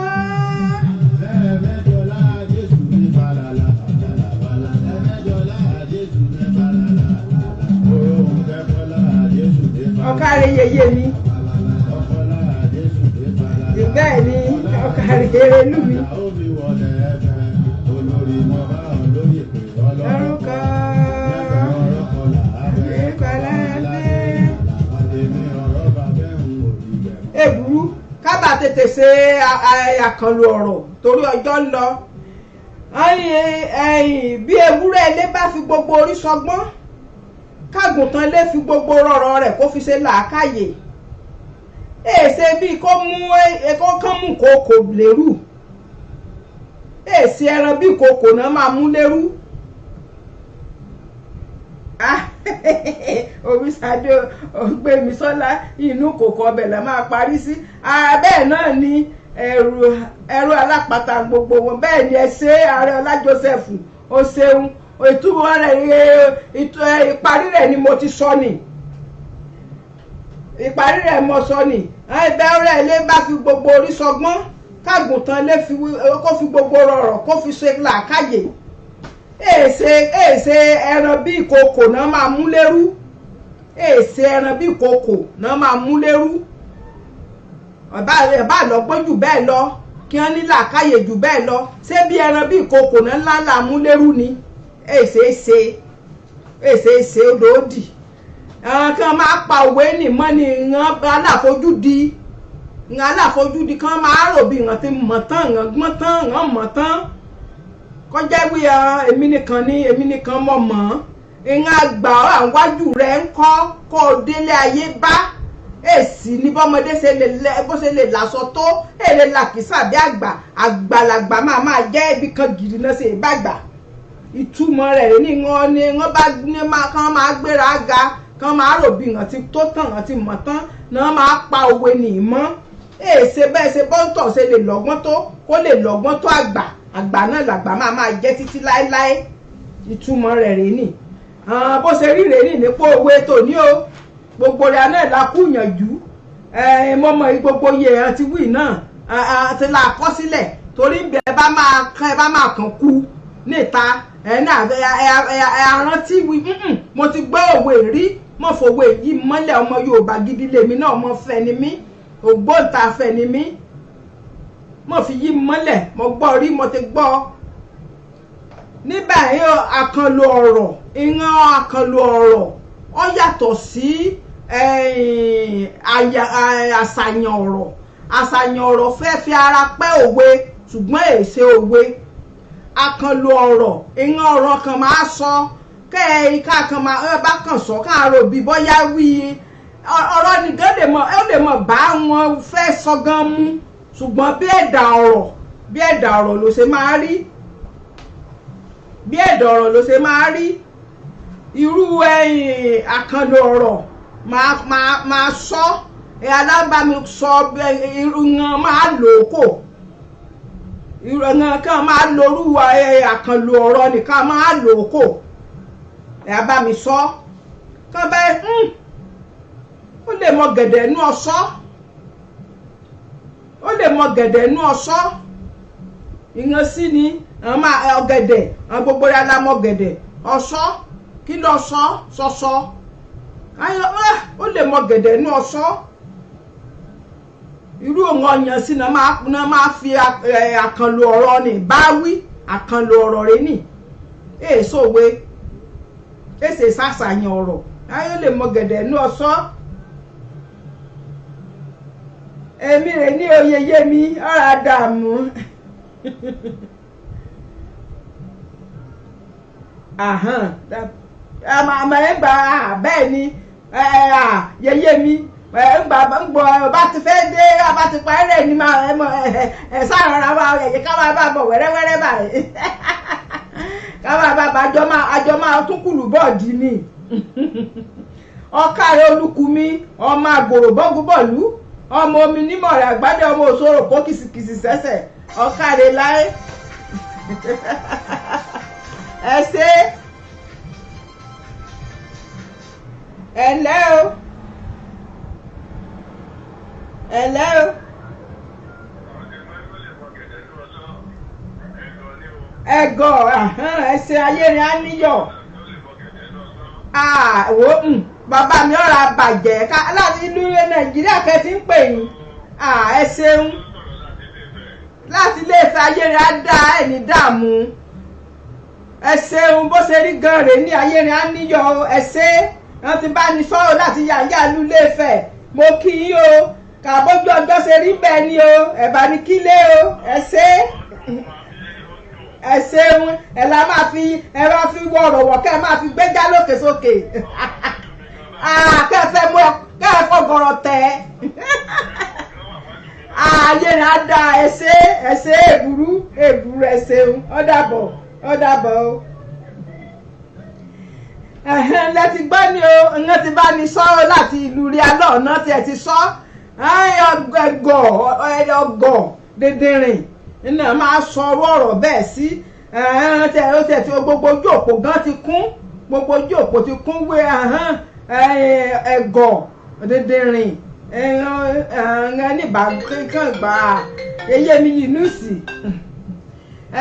Ọ̀kàrẹ̀ yeye mi bẹ́ẹ̀ ni ọ̀kàrẹ̀ Erelú mi lórúkọ èbúrú kábà tètè ṣe àkànlò ọ̀rọ̀ torí ọjọ́ ń lọ bí ewúrẹ́ ilé bá fi gbogbo orí sọgbọ́n kágùntàn lè fi gbogbo rọ̀rọ̀ rẹ̀ kó fi ṣe làákàyè èsè bíi kó kán mú kòkò lérú èsì ẹran bíi kòkò náà máa mú lérú Oríṣadé Ògbémisọ́lá inú kòkò ọbẹ̀ la máa parí sí bẹ́ẹ̀ náà ni ẹrú alápatà gbogbo wọn bẹ́ẹ̀ ni ẹ ṣe Ààrẹ Ọlá Joseph ó ṣeun ìtumọ̀ rẹ̀ ìparí rẹ̀ ni mo ti sọ ni ìparí rẹ̀ mo sọ ni ẹ̀bẹ̀rẹ̀ ilé bá fi gbogbo orí sọgbọ́n kágùntàn lè kó fi gbogbo rọ̀rọ̀ kó fi ṣe làákàyè èsè ẹran bí ìkòkò náà máa mú lérú èsè ẹran bí ìkòkò náà máa mú lérú ọba lọ́gbọ́n jù bẹ́ẹ̀ lọ kí wọ́n ní làákàyè jù bẹ́ẹ̀ lọ ṣé bí ẹran bí ìkòkò náà ńlá mú lérú ni èsè odò òdì kan máa pa òwe nì mọ́ ni ìran aláfojúdi kan máa rò bí ìran ti mọ̀ tán ìran gbọ́n tán ìran mọ̀ tán kọjá wí èmi nìkan mọ̀ mọ́ ìran àgbà àwájú rẹ̀ ń kọ́ kó o délé ayé bá èsì ní bọ́mọdé bó ṣe lè lásọ tó èlé làkìsà bí àgbàlagbà máa jẹ́ ibi kan gidi náà ṣe ìbàgbà ìtumọ̀ rẹ̀ ní wọ́n bá ní kán máa gbéra ga kán máa rò bí ìran ti tó tàn ìran ti mọ̀ tán náà máa pa òwe nìyí mọ́ èsè bẹ́ẹ̀ ṣe bọ́ńtọ̀ ṣe lè lọ́gbọ́n tó kó lè lọ́gbọ́n tó àgbà náà làgbà máa jẹ́ títí láéláé ìtumọ̀ rẹ̀ rèé nì bó ṣe rí rèé nì nípò òwe tòní o gbogbo rẹ̀ náà la kú yànjú mọ́mọ́ gbogbo iye ẹ̀ ti wí náà ti la kọ́ sílẹ̀ torí bí ẹ bá máa kàn kú níta rántí wí mo ti gbọ́ òwe rí mo fòwe yìí mọ́lẹ̀ ọmọ Yorùbá gidi lèmi náà mo fẹ́ ni mí ògbóǹta fẹ́ ni mí mo fi yí mọ́lẹ̀ mo gbọ́ rí mo ti gbọ́ níbẹ̀ yóò àkànlò ọ̀rọ̀ ìran àkànlò ọ̀rọ̀ ó yàtọ̀ sí àṣàyàn ọ̀rọ̀ fẹ́ fi ara pẹ́ òwe ṣùgbọ́n èsè òwe àkànlò ọ̀rọ̀ ìran ọ̀rọ̀ kan máa sọ ká kan máa bá kàn sọ káàrò bí bóyá wí ọ̀rọ̀ nìkan lè mọ̀ bá wọn fẹ́ sọ gan mú ṣùgbọ́n bí ẹ̀dà ọ̀rọ̀ ló ṣe máa rí irú àkànlò ọ̀rọ̀ máa sọ alábàámi sọ ìrùngàn máa lò kò ìrùngàn kan máa lorú àkànlò ọ̀rọ̀ nìkan máa lò kò abámi sọ kán bẹ́ẹ̀ ó lè mọ gẹ̀dẹ̀ inú ọ̀ṣọ́ ìran sí ni ọ̀gẹ̀dẹ̀ àwọn gbogbo rẹ̀ alámọ̀ gẹ̀dẹ̀ ọ̀ṣọ́ kí lọ sọ́sọ́ ó lè mọ gẹ̀dẹ̀ inú ọ̀ṣọ́ irú òun ọ̀yàn sí náà máa fi àkànlò ọ̀rọ̀ ni bá wí àkànlò ọ̀rọ̀ rẹ̀ nì èso òwe èsè sàṣàyàn ọ̀rọ̀ ayé lè mọ gẹ̀dẹ̀ inú ọ̀ṣọ́ èmi rè ní oyeye mi ọ̀rọ̀ àdàmú àmọ́ ẹgbà bẹ́ẹ̀ ni yeye mi bá ti fẹ́ dé bá ti parí rẹ̀ ní sáàrànra wa ẹ̀yẹ ká máa bá bọ̀ wẹ́rẹ́wẹ́rẹ́ báyìí ká máa bá àjọ máa tún kùlù bọ́ọ̀dì ni ọkàrẹ́ olúkúmi ọmọ àgbòrò bọ́gúbọ̀lú ọmọ omi nímọ̀ rẹ̀ àgbádé ọmọ òṣòro kó kìsìkìsì sẹ́sẹ̀ ọkàrẹ́ láé ẹ ṣe ẹ̀lẹ́ o ẹ̀gọ́ ẹ̀ṣẹ̀ ayérin á níyọ̀ bàbá mi ọ̀rọ̀ àbàjẹ́ láti ìlú Nàìjíríà kẹ́ ti ń pè yín ẹ ṣeun láti ilé Ifẹ̀ ayérin á dá ẹni dààmú ẹ ṣeun bó ṣe rí gan rèé ní ayérin á níyọ̀ ẹ ṣe wọ́n ti bá ní sọ̀rọ̀ láti yàyà ìlú Ilé Ifẹ̀ mo kí yín o kàbójú ọjọ́ ṣe rí bẹ́ẹ̀ ni o ẹ̀bà ní kílé o ẹ ṣe ẹ ṣeun ẹ la máa fi wọ ọ̀rọ̀ wọ̀ kẹ́ ẹ máa fi gbẹ́jà lókè sókè kẹ́ẹ̀fọ́ gọ̀rọ̀ tẹ̀ ayérin á dá ẹ ṣe èbúrú ẹ ṣeun ó dàbọ̀ o. lẹ́ti gbọ́ ni o iná ti bá ní sọ láti ìlú rí alọ́ ọ̀nà tí ẹ ti sọ ọgọ̀ dídìrín iná máa sọ ọ̀rọ̀ bẹ́ẹ̀ sí tẹ̀ tí gbogbo ojú òpó gan ti kún gbogbo ojú òpó ti kún wé ẹ̀gọ̀ dídìrín níbà kankan gbà yeye mi Yínúùsì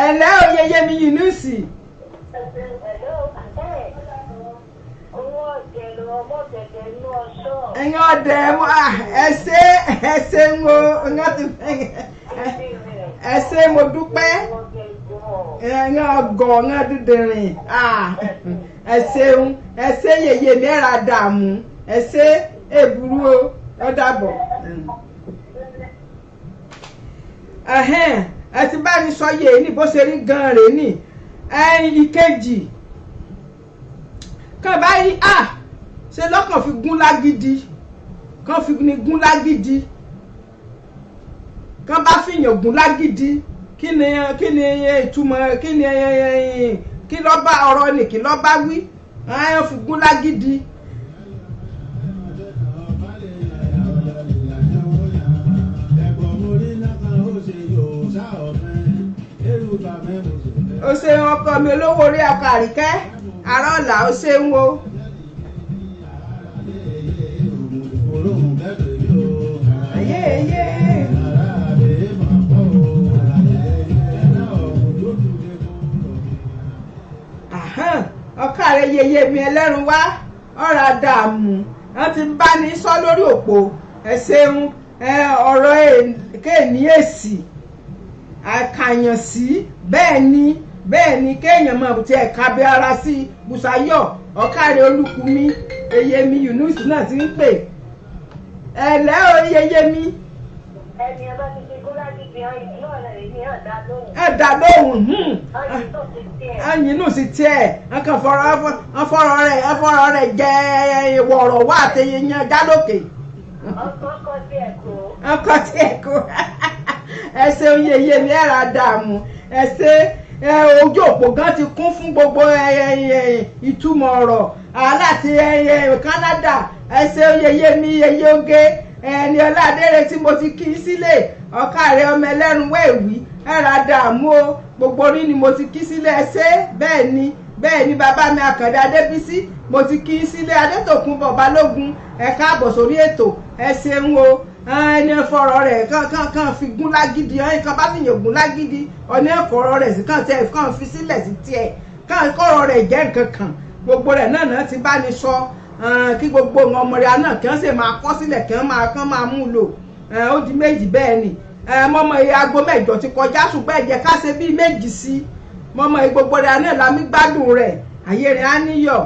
ẹ̀lẹ́ o yeye mi Yínúùsì. ẹ̀yin ọ̀dẹ̀ ẹ̀ṣẹ̀ ń wo ẹ̀ṣẹ̀ mo dúpẹ́ ẹ̀yin ọgọ̀ ọ̀ngá dídìrín ẹ̀ṣẹ̀ yeye mi ẹ̀ra dààmú ẹ ṣé èbúrú o ó dàbọ̀. ẹ ti bá ní sọ yé ní bó ṣe rí gan rèé ní ìkejì kan báyìí ṣe lọ́kàn fi gún lágídí kan fi ní gún lágídí kan bá fìyàn gún lágídí kí ni ìtumọ̀ kí ló bá ọ̀rọ̀ ni kí ló bá wí fi gún lágídí. ó ṣeun ọkọ mi olówó orí ọkọ Àríkẹ́ arọ́ọ̀là ó ṣeun o. ọkọ rẹ yeye mi ẹlẹ́run wá ọ̀rọ̀ àdààmú wọ́n ti bá ní sọ lórí òpó ẹ ṣeun ọ̀rọ̀ kéèní èsì àkàyàn sí bẹ́ẹ̀ ni kéèyàn mọ̀ tí ẹ̀ka bí ara sí Bùsáyọ̀ ọ̀kàrẹ̀ Olúkúmi Eyemi Yunus náà ti ń pè ẹ̀lẹ́ o Eyemi. ẹni ẹ bá ti ṣe kó láti fi hàn ìdí ọ̀nà èmi hàn dá lóhùn. ẹ dá lóhùn ẹyinú sí tiẹ̀ nǹkan fọ́rọ̀ rẹ̀ jẹ́ ìwọ̀rọ̀ wá àtẹ̀yẹyàn jálòkè. ọkọ̀ tí ẹ̀ kó ẹ ṣeun Eyemi ẹ̀rà dààmú ẹ ṣe ojú òpó gan ti kún fún gbogbo ìtumọ̀ ọ̀rọ̀ láti Canada ẹ ṣeun Eyemi yeye oge ẹni ọládére tí mo ti kí sílẹ̀ ọ̀kàrẹ̀ ọmọ ẹlẹ́run wẹ̀wí ẹ̀rà dààmú o gbogbo orí ni mo ti kí sílẹ̀ ṣe bẹ́ẹ̀ ni bàbá mi Àkàndé Adébísí mo ti kí sílẹ̀ Adétòkunbọ̀ Balógun ẹ káàbọ̀ sórí ètò ẹ ṣeun o ẹni fọ̀rọ̀ rẹ̀ kàn fi gún lágídí ẹni kan bá fìyàn gún lágídí ọ̀nà ẹ̀kọ́rọ̀ rẹ̀ sí kàn fi sílẹ̀ sí tiẹ̀ kàn kọ́rọ̀ rẹ̀ jẹ́ nǹkan kan gbogbo rẹ̀ náà ti bá ní sọ kí gbogbo ọmọ rẹ̀ náà kí wọ́n sì máa kọ́ sílẹ̀ kí wọ́n máa mú lò ó di méjì bẹ́ẹ̀ ni mọ́mọ́ iye aago mẹ́jọ ti kọjá ṣùgbọ́n ẹ̀jẹ̀ ká ṣe bíi méjì sí mọ́mọ́ iye gbogbo rẹ̀ náà lámì gbádùn rẹ̀ ayé rẹ̀ á níyọ̀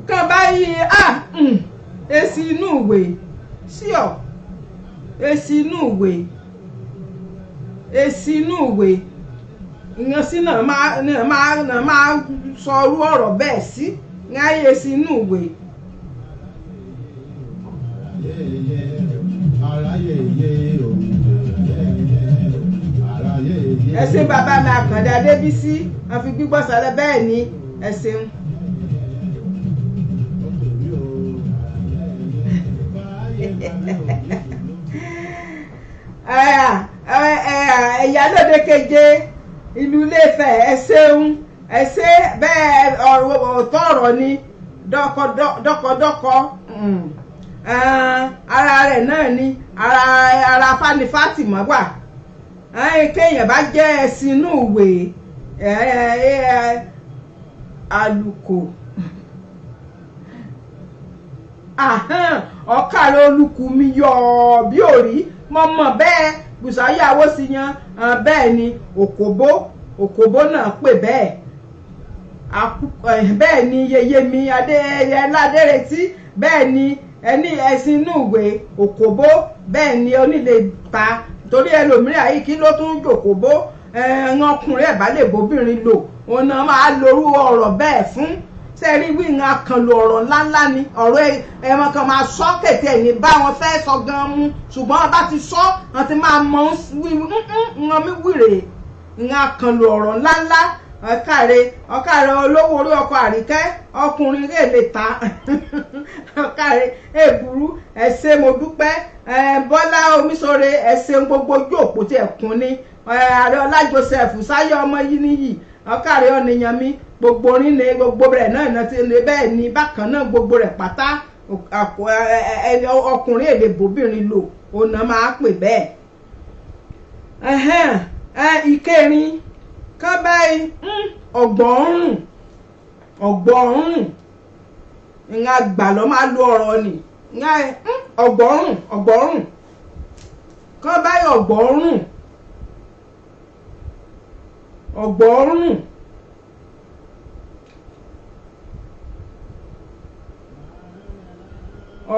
kàn báyìí èsì inú ìwé síọ̀ èsì inú ìwé ìyẹn sí náà máa sọ orú ọ̀rọ̀ bẹ́ẹ̀ sí ní ayé èsì inú ìwé. ẹ ṣé bàbá mi Àkàndé Adébísí wọ́n fi gbígbọ́ sálẹ̀ bẹ́ẹ̀ ni ẹ ṣeun. Ìyálóde keje ìlú Ilé-Ifẹ̀ ẹ ṣeun ẹ ṣé bẹ́ẹ̀ ọ̀tọ̀ ọ̀rọ̀ ni dọ́kọdọ́kọ ara rẹ̀ náà ni ara Fani Fatima wà kéèyàn bá jẹ́ ẹṣin inú ìwé àlùkò ọ̀kàrẹ̀ Olúkúmi yọ bí òrí mọ̀ bẹ́ẹ̀ Bùsáyọ̀ Awósìyàn bẹ́ẹ̀ ni òkòbó náà pè bẹ́ẹ̀ ni Eyemi Adéretí bẹ́ẹ̀ ni ẹni ẹṣin inú ìwé òkòbó bẹ́ẹ̀ ni onílé ta torí ẹlòmíràn yìí kí ló tún jòkòbó ọkùnrin ẹ̀ bá lè bóbìnrin lò òun náà máa lorú ọ̀rọ̀ bẹ́ẹ̀ fún sẹ́rí wíìngà àkànlò ọ̀rọ̀ ńláńlá ni ọ̀rọ̀ ẹ̀wọ̀n kan máa sọ kété ní bá wọn fẹ́ sọ gan mú ṣùgbọ́n wọn bá ti sọ wọn ti máa mọ wọn mi wíìrè ìyẹn àkànlò ọ̀rọ̀ ńláńlá ọ̀kàrẹ̀ olówó orí ọkọ Àríkẹ́ ọkùnrin lè ta ọ̀kàrẹ̀ èbúrú ẹ ṣé mo dúpẹ́ Bọ́lá Omíṣore ẹ ṣeun gbogbo ojú òpó tí ẹ̀kún ní ààrẹ Ọlá Joseph Sáyọ̀ ọmọ yìí níyì ọ̀kàrẹ̀ ọ̀nìyàn mi gbogbo orin ní gbogbo rẹ̀ náà ti lè bẹ́ẹ̀ ni bákan náà gbogbo rẹ̀ pátá ọkùnrin èlé bóbìnrin lò òun náà máa pè bẹ́ẹ̀. Ìkẹrin kán báyìí ọ̀gbọ̀ọ̀rùn ìyẹn àgbà ló máa lo ọ̀rọ̀ ni ọ̀gbọ̀ọ̀rùn kán báyìí ọ̀gbọ̀ọ̀rùn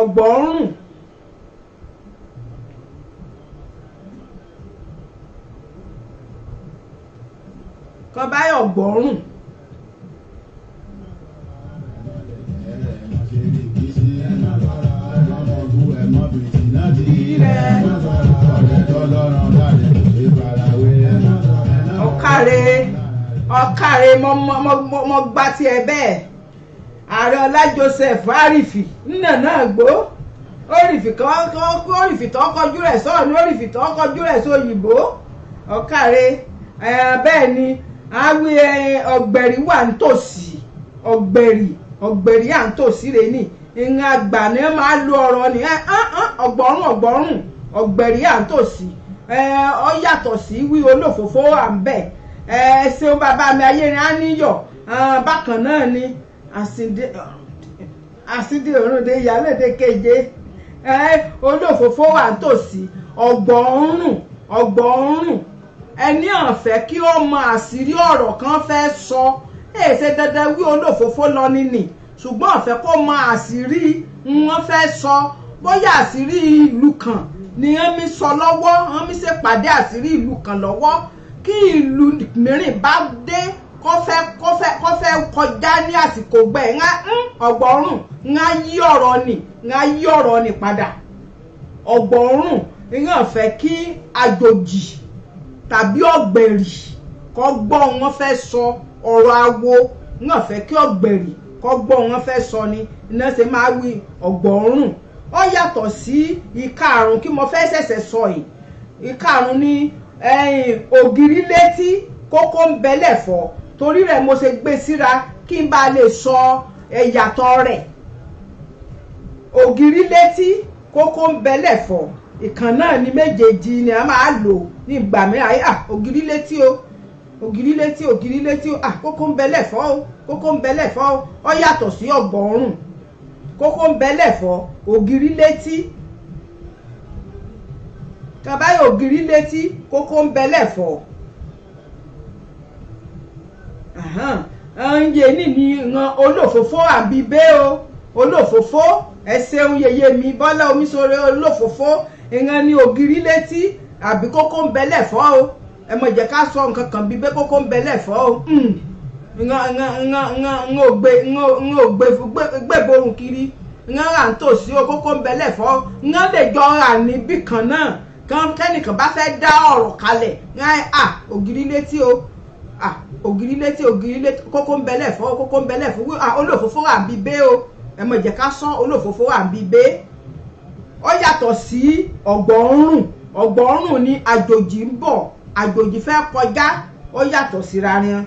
ọ̀gbọ̀ọ̀rùn. kan báyọ̀ ọ̀gbọ̀ọ̀rùn. ọ̀kàrẹ̀ mo gbá tiẹ̀ bẹ́ẹ̀. ààrẹ ọlá Joseph àrífì nínà náà gbó òrìfì tó kọjú rẹ̀ sọ́ọ̀nù òrìfì tó kọjú rẹ̀ sóyìnbó. ọ̀kàrẹ̀ bẹ́ẹ̀ ni àwí ọ̀gbẹ̀rì wà nítòsí ọ̀gbẹ̀rì à ń tòsí rẹ̀ ní ìhun àgbà ni wọ́n máa lo ọ̀rọ̀ ni ọ̀gbọ̀rùn ọ̀gbẹ̀rì à ń tòsí ọ yàtọ̀ sí wí olófòfó à ń bẹ̀ ṣeun bàbá mi ayérin á níyọ̀ bákan náà ni àsìndé òrùndé ìyálòdé keje olófòfó à ń tòsí ọ̀gbọ̀rùn ẹni ọ̀fẹ́ kí ó mọ àṣírí ọ̀rọ̀ kan fẹ́ sọ èsè dandan wí olófòfó lọ nínì ṣùgbọ́n ọ̀fẹ́ kó mọ àṣírí wọn fẹ́ sọ bóyá àṣírí ìlú kan ni wọ́n mi sọ lọ́wọ́ wọ́n mi ṣèpàdé àṣírí ìlú kan lọ́wọ́ kí ìlú mìíràn bá dé kó fẹ́ kọjá ní àsìkò gbẹ̀ ọ̀gbọ̀ọ̀rùn ńlá yí ọ̀rọ̀ ni padà ọ̀gbọ̀ọ̀rùn ìyẹn ọ̀fẹ́ kí àjòjì tàbí ọ̀gbẹ̀rì kó gbọ́ wọn fẹ́ sọ ọ̀rọ̀ awo ìyẹn ọ̀fẹ́ kí ọ̀gbẹ̀rì kó gbọ́ wọn fẹ́ sọ ni iná ṣe máa wí ọ̀gbọ̀ọ̀rùn ó yàtọ̀ sí ìkarùn kí mo fẹ́ ṣẹ̀ṣẹ̀ sọ yìí ìkarùn ni ògiri létí kókó ń bẹ lẹ́fọ̀ torí rẹ̀ mo ṣe gbé síra kí n bá lè sọ ẹ̀yàtọ̀ rẹ̀ ògiri létí kókó ń bẹ lẹ́fọ̀ ìkan náà ni méjèèjì ni a máa lò ní ìgbà mìíràn ògiri létí o kókó ń bẹ lẹ́fọ̀ o kókó ń bẹ lẹ́fọ̀ o ó yàtọ̀ sí ọ̀gbọ̀ọ̀rùn kókó ń bẹ lẹ́fọ̀ ògiri létí kàbáyọ̀ ògiri létí kókó ń bẹ lẹ́fọ̀ ǹyẹ ní ìran olófòfó àbíbé o olófòfó ẹ ṣeun yèyé mi Bọ́lá Omiṣore olófòfó ìran ní ògiri létí àbí kókó ń bẹ lẹ́fọ̀ o ẹ mọ̀ jẹ́ ká sọ nǹkan kan bíbé kókó ń bẹ lẹ́fọ̀ o ń gbẹ̀borùn kiri ń rà ń tòsí o kókó ń bẹ lẹ́fọ̀ ń lè jọ rà níbì kan náà kẹ́nìkan bá fẹ́ dá ọ̀rọ̀ kalẹ̀ ògiri létí o ògiri létí kókó ń bẹ lẹ́fọ̀ kókó ń bẹ lẹ́fọ̀ olófòfó wà bí bé o ẹ mọ̀ jẹ́ ká sọ olófòfó wà bí bé ó yàtọ̀ sí ọ̀gbọ̀ọ̀rùn ni àjòjì ń bọ̀ àjòjì fẹ́ kọjá ó yàtọ̀ síra rẹ̀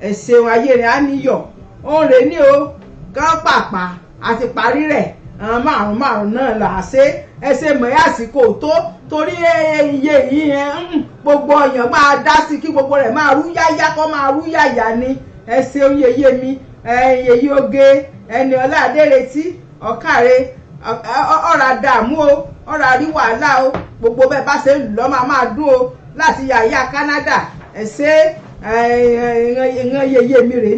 ẹ ṣeun ayé rẹ̀ á níyọ̀ ó rè ní o kán pàpà àti parí rẹ̀ àwọn márùn náà là á ṣe ẹ ṣe mọ̀ ẹ́ àsìkò tó torí iye yìí gbogbo ọ̀yàn máa dá sí kí gbogbo rẹ̀ máa rú yáyá kó máa rú yáyá ni ẹ ṣeun yeye mi yeye oge ẹni ọlá adéretí ọ̀kàrẹ̀ ọ̀rà dààmú o ọ̀rà rí wàhálà o gbogbo bẹ́ẹ̀ bá ṣe lọ́ máa dún o láti yàyà Canada ẹ ṣe ìran yeye mi rè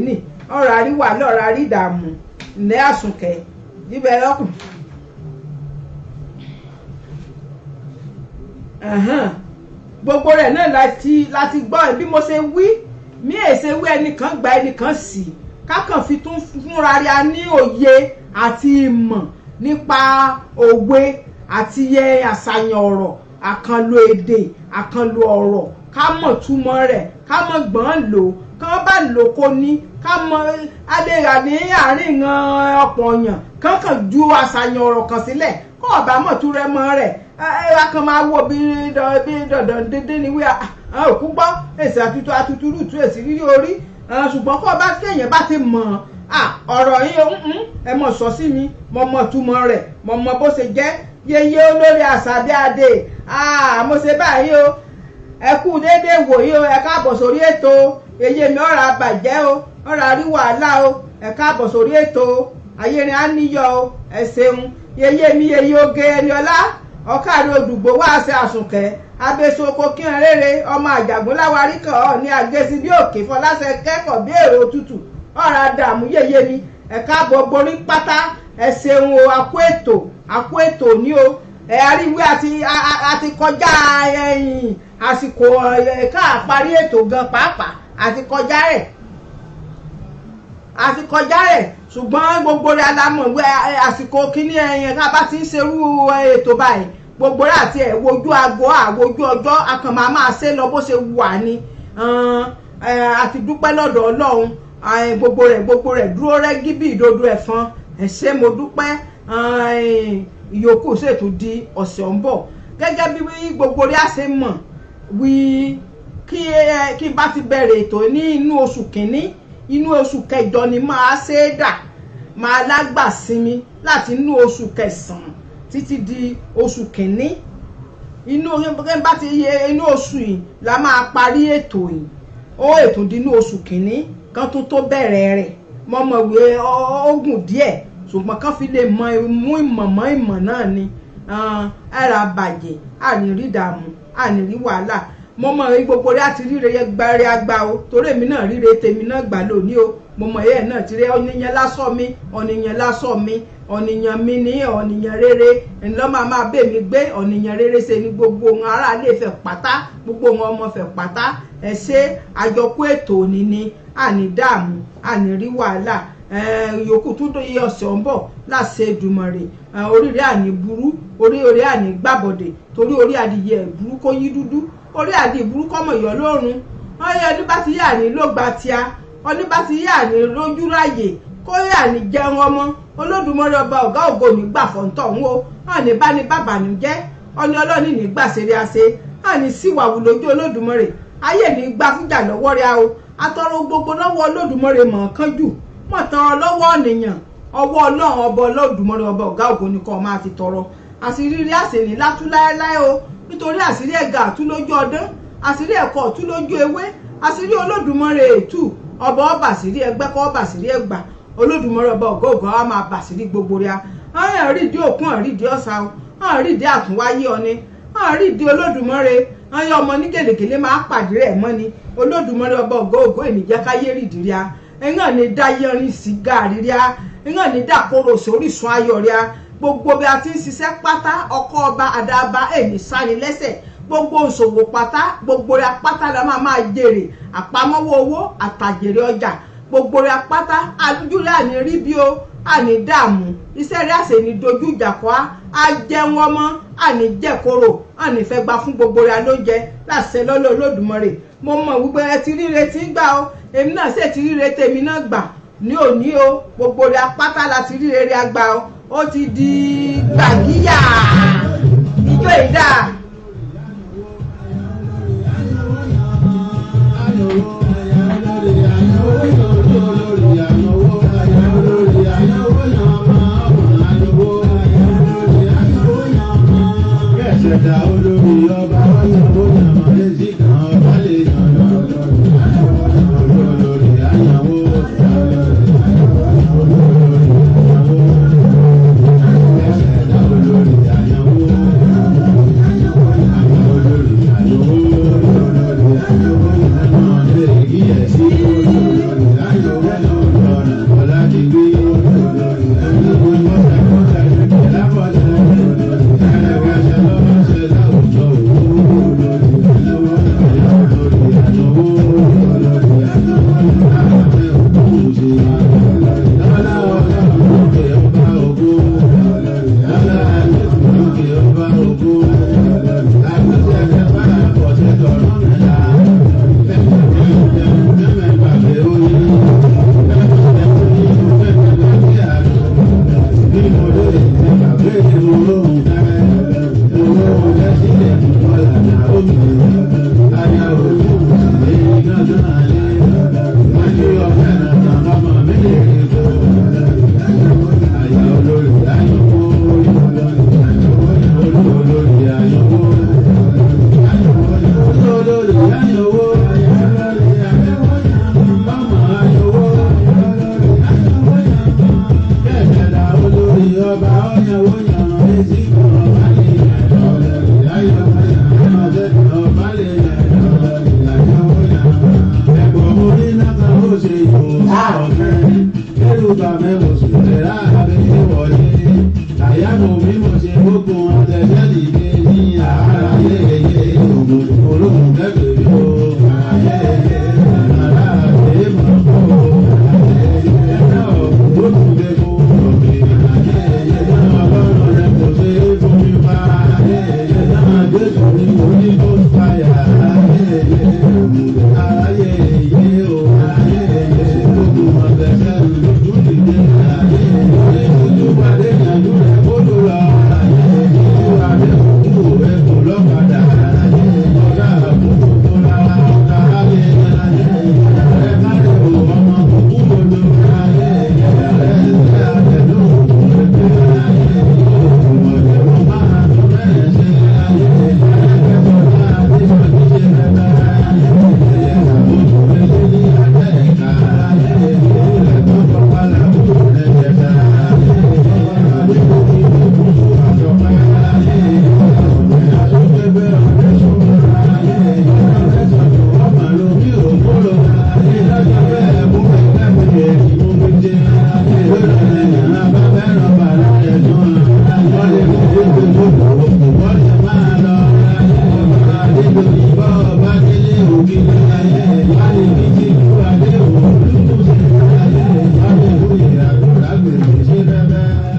ní ọ̀rà rí wàhálà ọ̀rà rí dààmú ilẹ̀ àsùnkẹ́ níbẹ̀ lọ́kùn. Gbogbo rẹ̀ náà láti gbọ́ ẹ̀ bí mo ṣe wí mí èsè wí ẹnìkan gba ẹnìkan sí kákan fi tún fúnra rẹ̀ ní òye àti ìmọ̀ nípa òwe àti àṣàyàn ọ̀rọ̀ àkànlò èdè àkànlò ọ̀rọ̀ ká mọ̀ túmọ̀ rẹ̀ ká mọ̀ gbọ́n lò kán bá lò kó ní ká mọ̀ adéra ní àárín ọ̀pọ̀ èèyàn kankan ju àṣàyàn ọ̀rọ̀ kan sílẹ̀ kó ọ̀bá mọ̀ tú rẹ mọ́ rẹ̀ kan máa wo bí dandan dédé ni wí òkú gbọ́ èsì àtútù rútu èsì rírí orí ṣùgbọ́n kó bá kéèyàn bá ti mọ̀ ọ̀rọ̀ yìí ẹ mọ̀ sọ sí mi mo mọ̀ túmọ̀ rẹ̀ mo mọ̀ bó ṣe jẹ́ yeye olórí Àṣàbí Adé mo ṣe báyìí o ẹ kú dédé wòyí o ẹ káàbọ̀ sórí ètò èyí mi ọ̀rọ̀ àbàjẹ́ o ọ̀rọ̀ àrí wàhálà o ẹ káàbọ̀ sórí ètò ayérin á níyọ̀ o ẹ ṣeun yeye mi yeye oge ẹni ọlá ọ̀kàrí odùgbò wá ṣe àsùnkẹ́ abẹ́sọ̀kọ kí n rere ọmọ àjàgún láwarí kan ọ̀ ní agẹ́sí bí òkè fọláṣẹ kẹ́kọ̀ọ́ bí èrò òtútù ọ̀rọ̀ àdàmú yeye mi ẹ̀ka àbọ̀ borí pátá ẹ ṣeun o àkó ètò ní o àríwé àti kọjá àsìkò ká parí ètò gan pàápàá àti kọjá rẹ̀ ṣùgbọ́n gbogbo rẹ̀ alámọ̀ àsìkò kíní ẹ̀yìn ká bá ti ń ṣerú ètò báyìí gbogbo rẹ̀ àti wojú aago àwojú ọjọ́ akànmá máa ṣe lọ bó ṣe wà ní àti dúpẹ́ lọ́dọ̀ Ọlọ́run gbogbo rẹ̀ dúró rẹ́gí bí ìdodo ẹ̀fọn ẹ ṣé mo dúpẹ́ ìyókù ṣètò di ọ̀sẹ̀ ń bọ̀ gẹ́gẹ́ bí gbogbo rẹ̀ á ṣe mọ̀ wí kí n bá ti bẹ̀rẹ̀ ètò ní inú oṣù kìíní inú oṣù kẹjọ ni máa ṣe é dà máa lágbàsinmi láti inú oṣù kẹsàn-án títí di oṣù kìíní inú bá ti yẹ inú oṣù yìí la máa parí ètò yìí ètò dínú oṣù kìíní kan tó bẹ̀rẹ̀ rẹ̀ mọ́mọ́wé ogun díẹ̀ ṣùgbọ́n kan fi lè mú ìmọ̀ náà ni ẹ̀rà bàjẹ́ ànírí ìdààmú ànírí wàhálà mo mọ̀ rí gbogbo rẹ̀ àti ríre gbáre àgbà o torí èmi náà ríre tèmi náà gbà lónìí o mo mọ̀ ẹ̀ náà ti rí ọ̀nìyàn lásọ̀ mi ọ̀nìyàn mi ní ọ̀nìyàn rere ńlọ máa bẹ̀ mí gbé ọ̀nìyàn rere ṣe ni gbogbo wọn ará ilé fẹ̀ pátá gbogbo wọn ọmọ fẹ̀ pátá ẹ ṣe àjọkú ètò òní ni àní dààmú àní rí wàhálà yòókù tún tó yẹ ọ̀sẹ̀ ń bọ̀ láṣẹ Èdùmàrè oríire àní burú orí àní gbàbọ̀dẹ̀ torí orí adìyẹ burú kó yí dúdú orí àdì burú kọ́mọ ìyọ́ lọ́rùn ọyẹ ọdún bá ti yà ní ló gba tíá ọdún bá ti yà ní lójú ráyè kó yà ní jẹun ọmọ Olódùmarè ọba ọ̀gá ògo nígbà fọ̀ǹtọ̀ ń wo ọ̀nì bá ní bàbá ní jẹ́ ọ̀nì ọlọ́ọ̀nì nígbà ṣeré àṣẹ ọ̀nì síwàwù lójú Olódùmarè ayé ní gbà fújà lọ́wọ́ rẹ̀ o atọ́rọ gbogbo lọ́wọ́ Olódùmarè mọ̀ kánjú mọ̀ tọrọ lọ́wọ́ ọ̀nìyàn ọwọ́ Ọlọ́run ọba Olódùmarè ọba ọ̀gá ògo ní kó máa fi tọrọ àṣírí rí àṣẹ ní látú láéláé o nítorí àṣírí ẹ̀gà àtún lójú ọdún àṣírí ẹ̀kọ́ ọ̀tún lójú ewé àṣírí Olódùmarè ètù ọba ọba àṣírí ẹgbẹ́ kọ́ ọba àṣírí ẹgbà Olódùmarè ọba ọ̀gá ògo á máa bà àṣírí gbogbo rẹ̀ àwọn rídìí òkun àrídìí ọ̀sà àwọn rídìí àtúnwáyé ọ̀ni àwọn rídìí Olódùmarè àwọn ọmọ ní gèlègèlè máa pàdé rẹ̀ mọ́ ni Olódùmarè ọba ọ̀gá ògo ènìjẹ́ káyé rídìí rẹ̀ ẹ̀ngàn ní dá yẹrin sí gàrí rẹ̀ ẹ̀ngàn ní dá kóró sórísun ayọ̀ rẹ̀ gbogbo bí a ti ń ṣiṣẹ́ pátá ọkọ̀ ọba àdàbà èmi sáni lẹ́sẹ̀ gbogbo ìṣòwò pátá gbogbo rẹ̀ pátá la máa jèrè àpamọ́wọ́ owó àtàjèrè ọjà gbogbo rẹ̀ pátá àdújúlẹ̀ àní rí bí o àní dààmú iṣẹ́ rẹ̀ àṣẹ ní dojú ìjà kọ́ á jẹun ọmọ àní jẹ̀kọ́rò àní fẹ́ gba fún gbogbo rẹ̀ lóúnjẹ láṣẹ lọ́lọ́ Olódùmarè mo mọ̀ wípé ẹ ti ríre tí ń gbà o èmi náà sì ti ríre tèmi náà gbà ní òní o gbogbo rẹ̀ pátá la ti ríre rẹ̀ àgbà o ó ti di gbàgíyà ìjọ ìdá. Ṣẹ̀dá olórí ọba ọ̀yàwó yàmọ̀ lẹ́sí kan ọba lè yàn lórí àyàwó ṣẹ̀dá olórí àyàwó.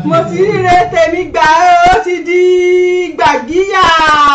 mo ti ríre tèmi gbà ó ti di gbàgíyà.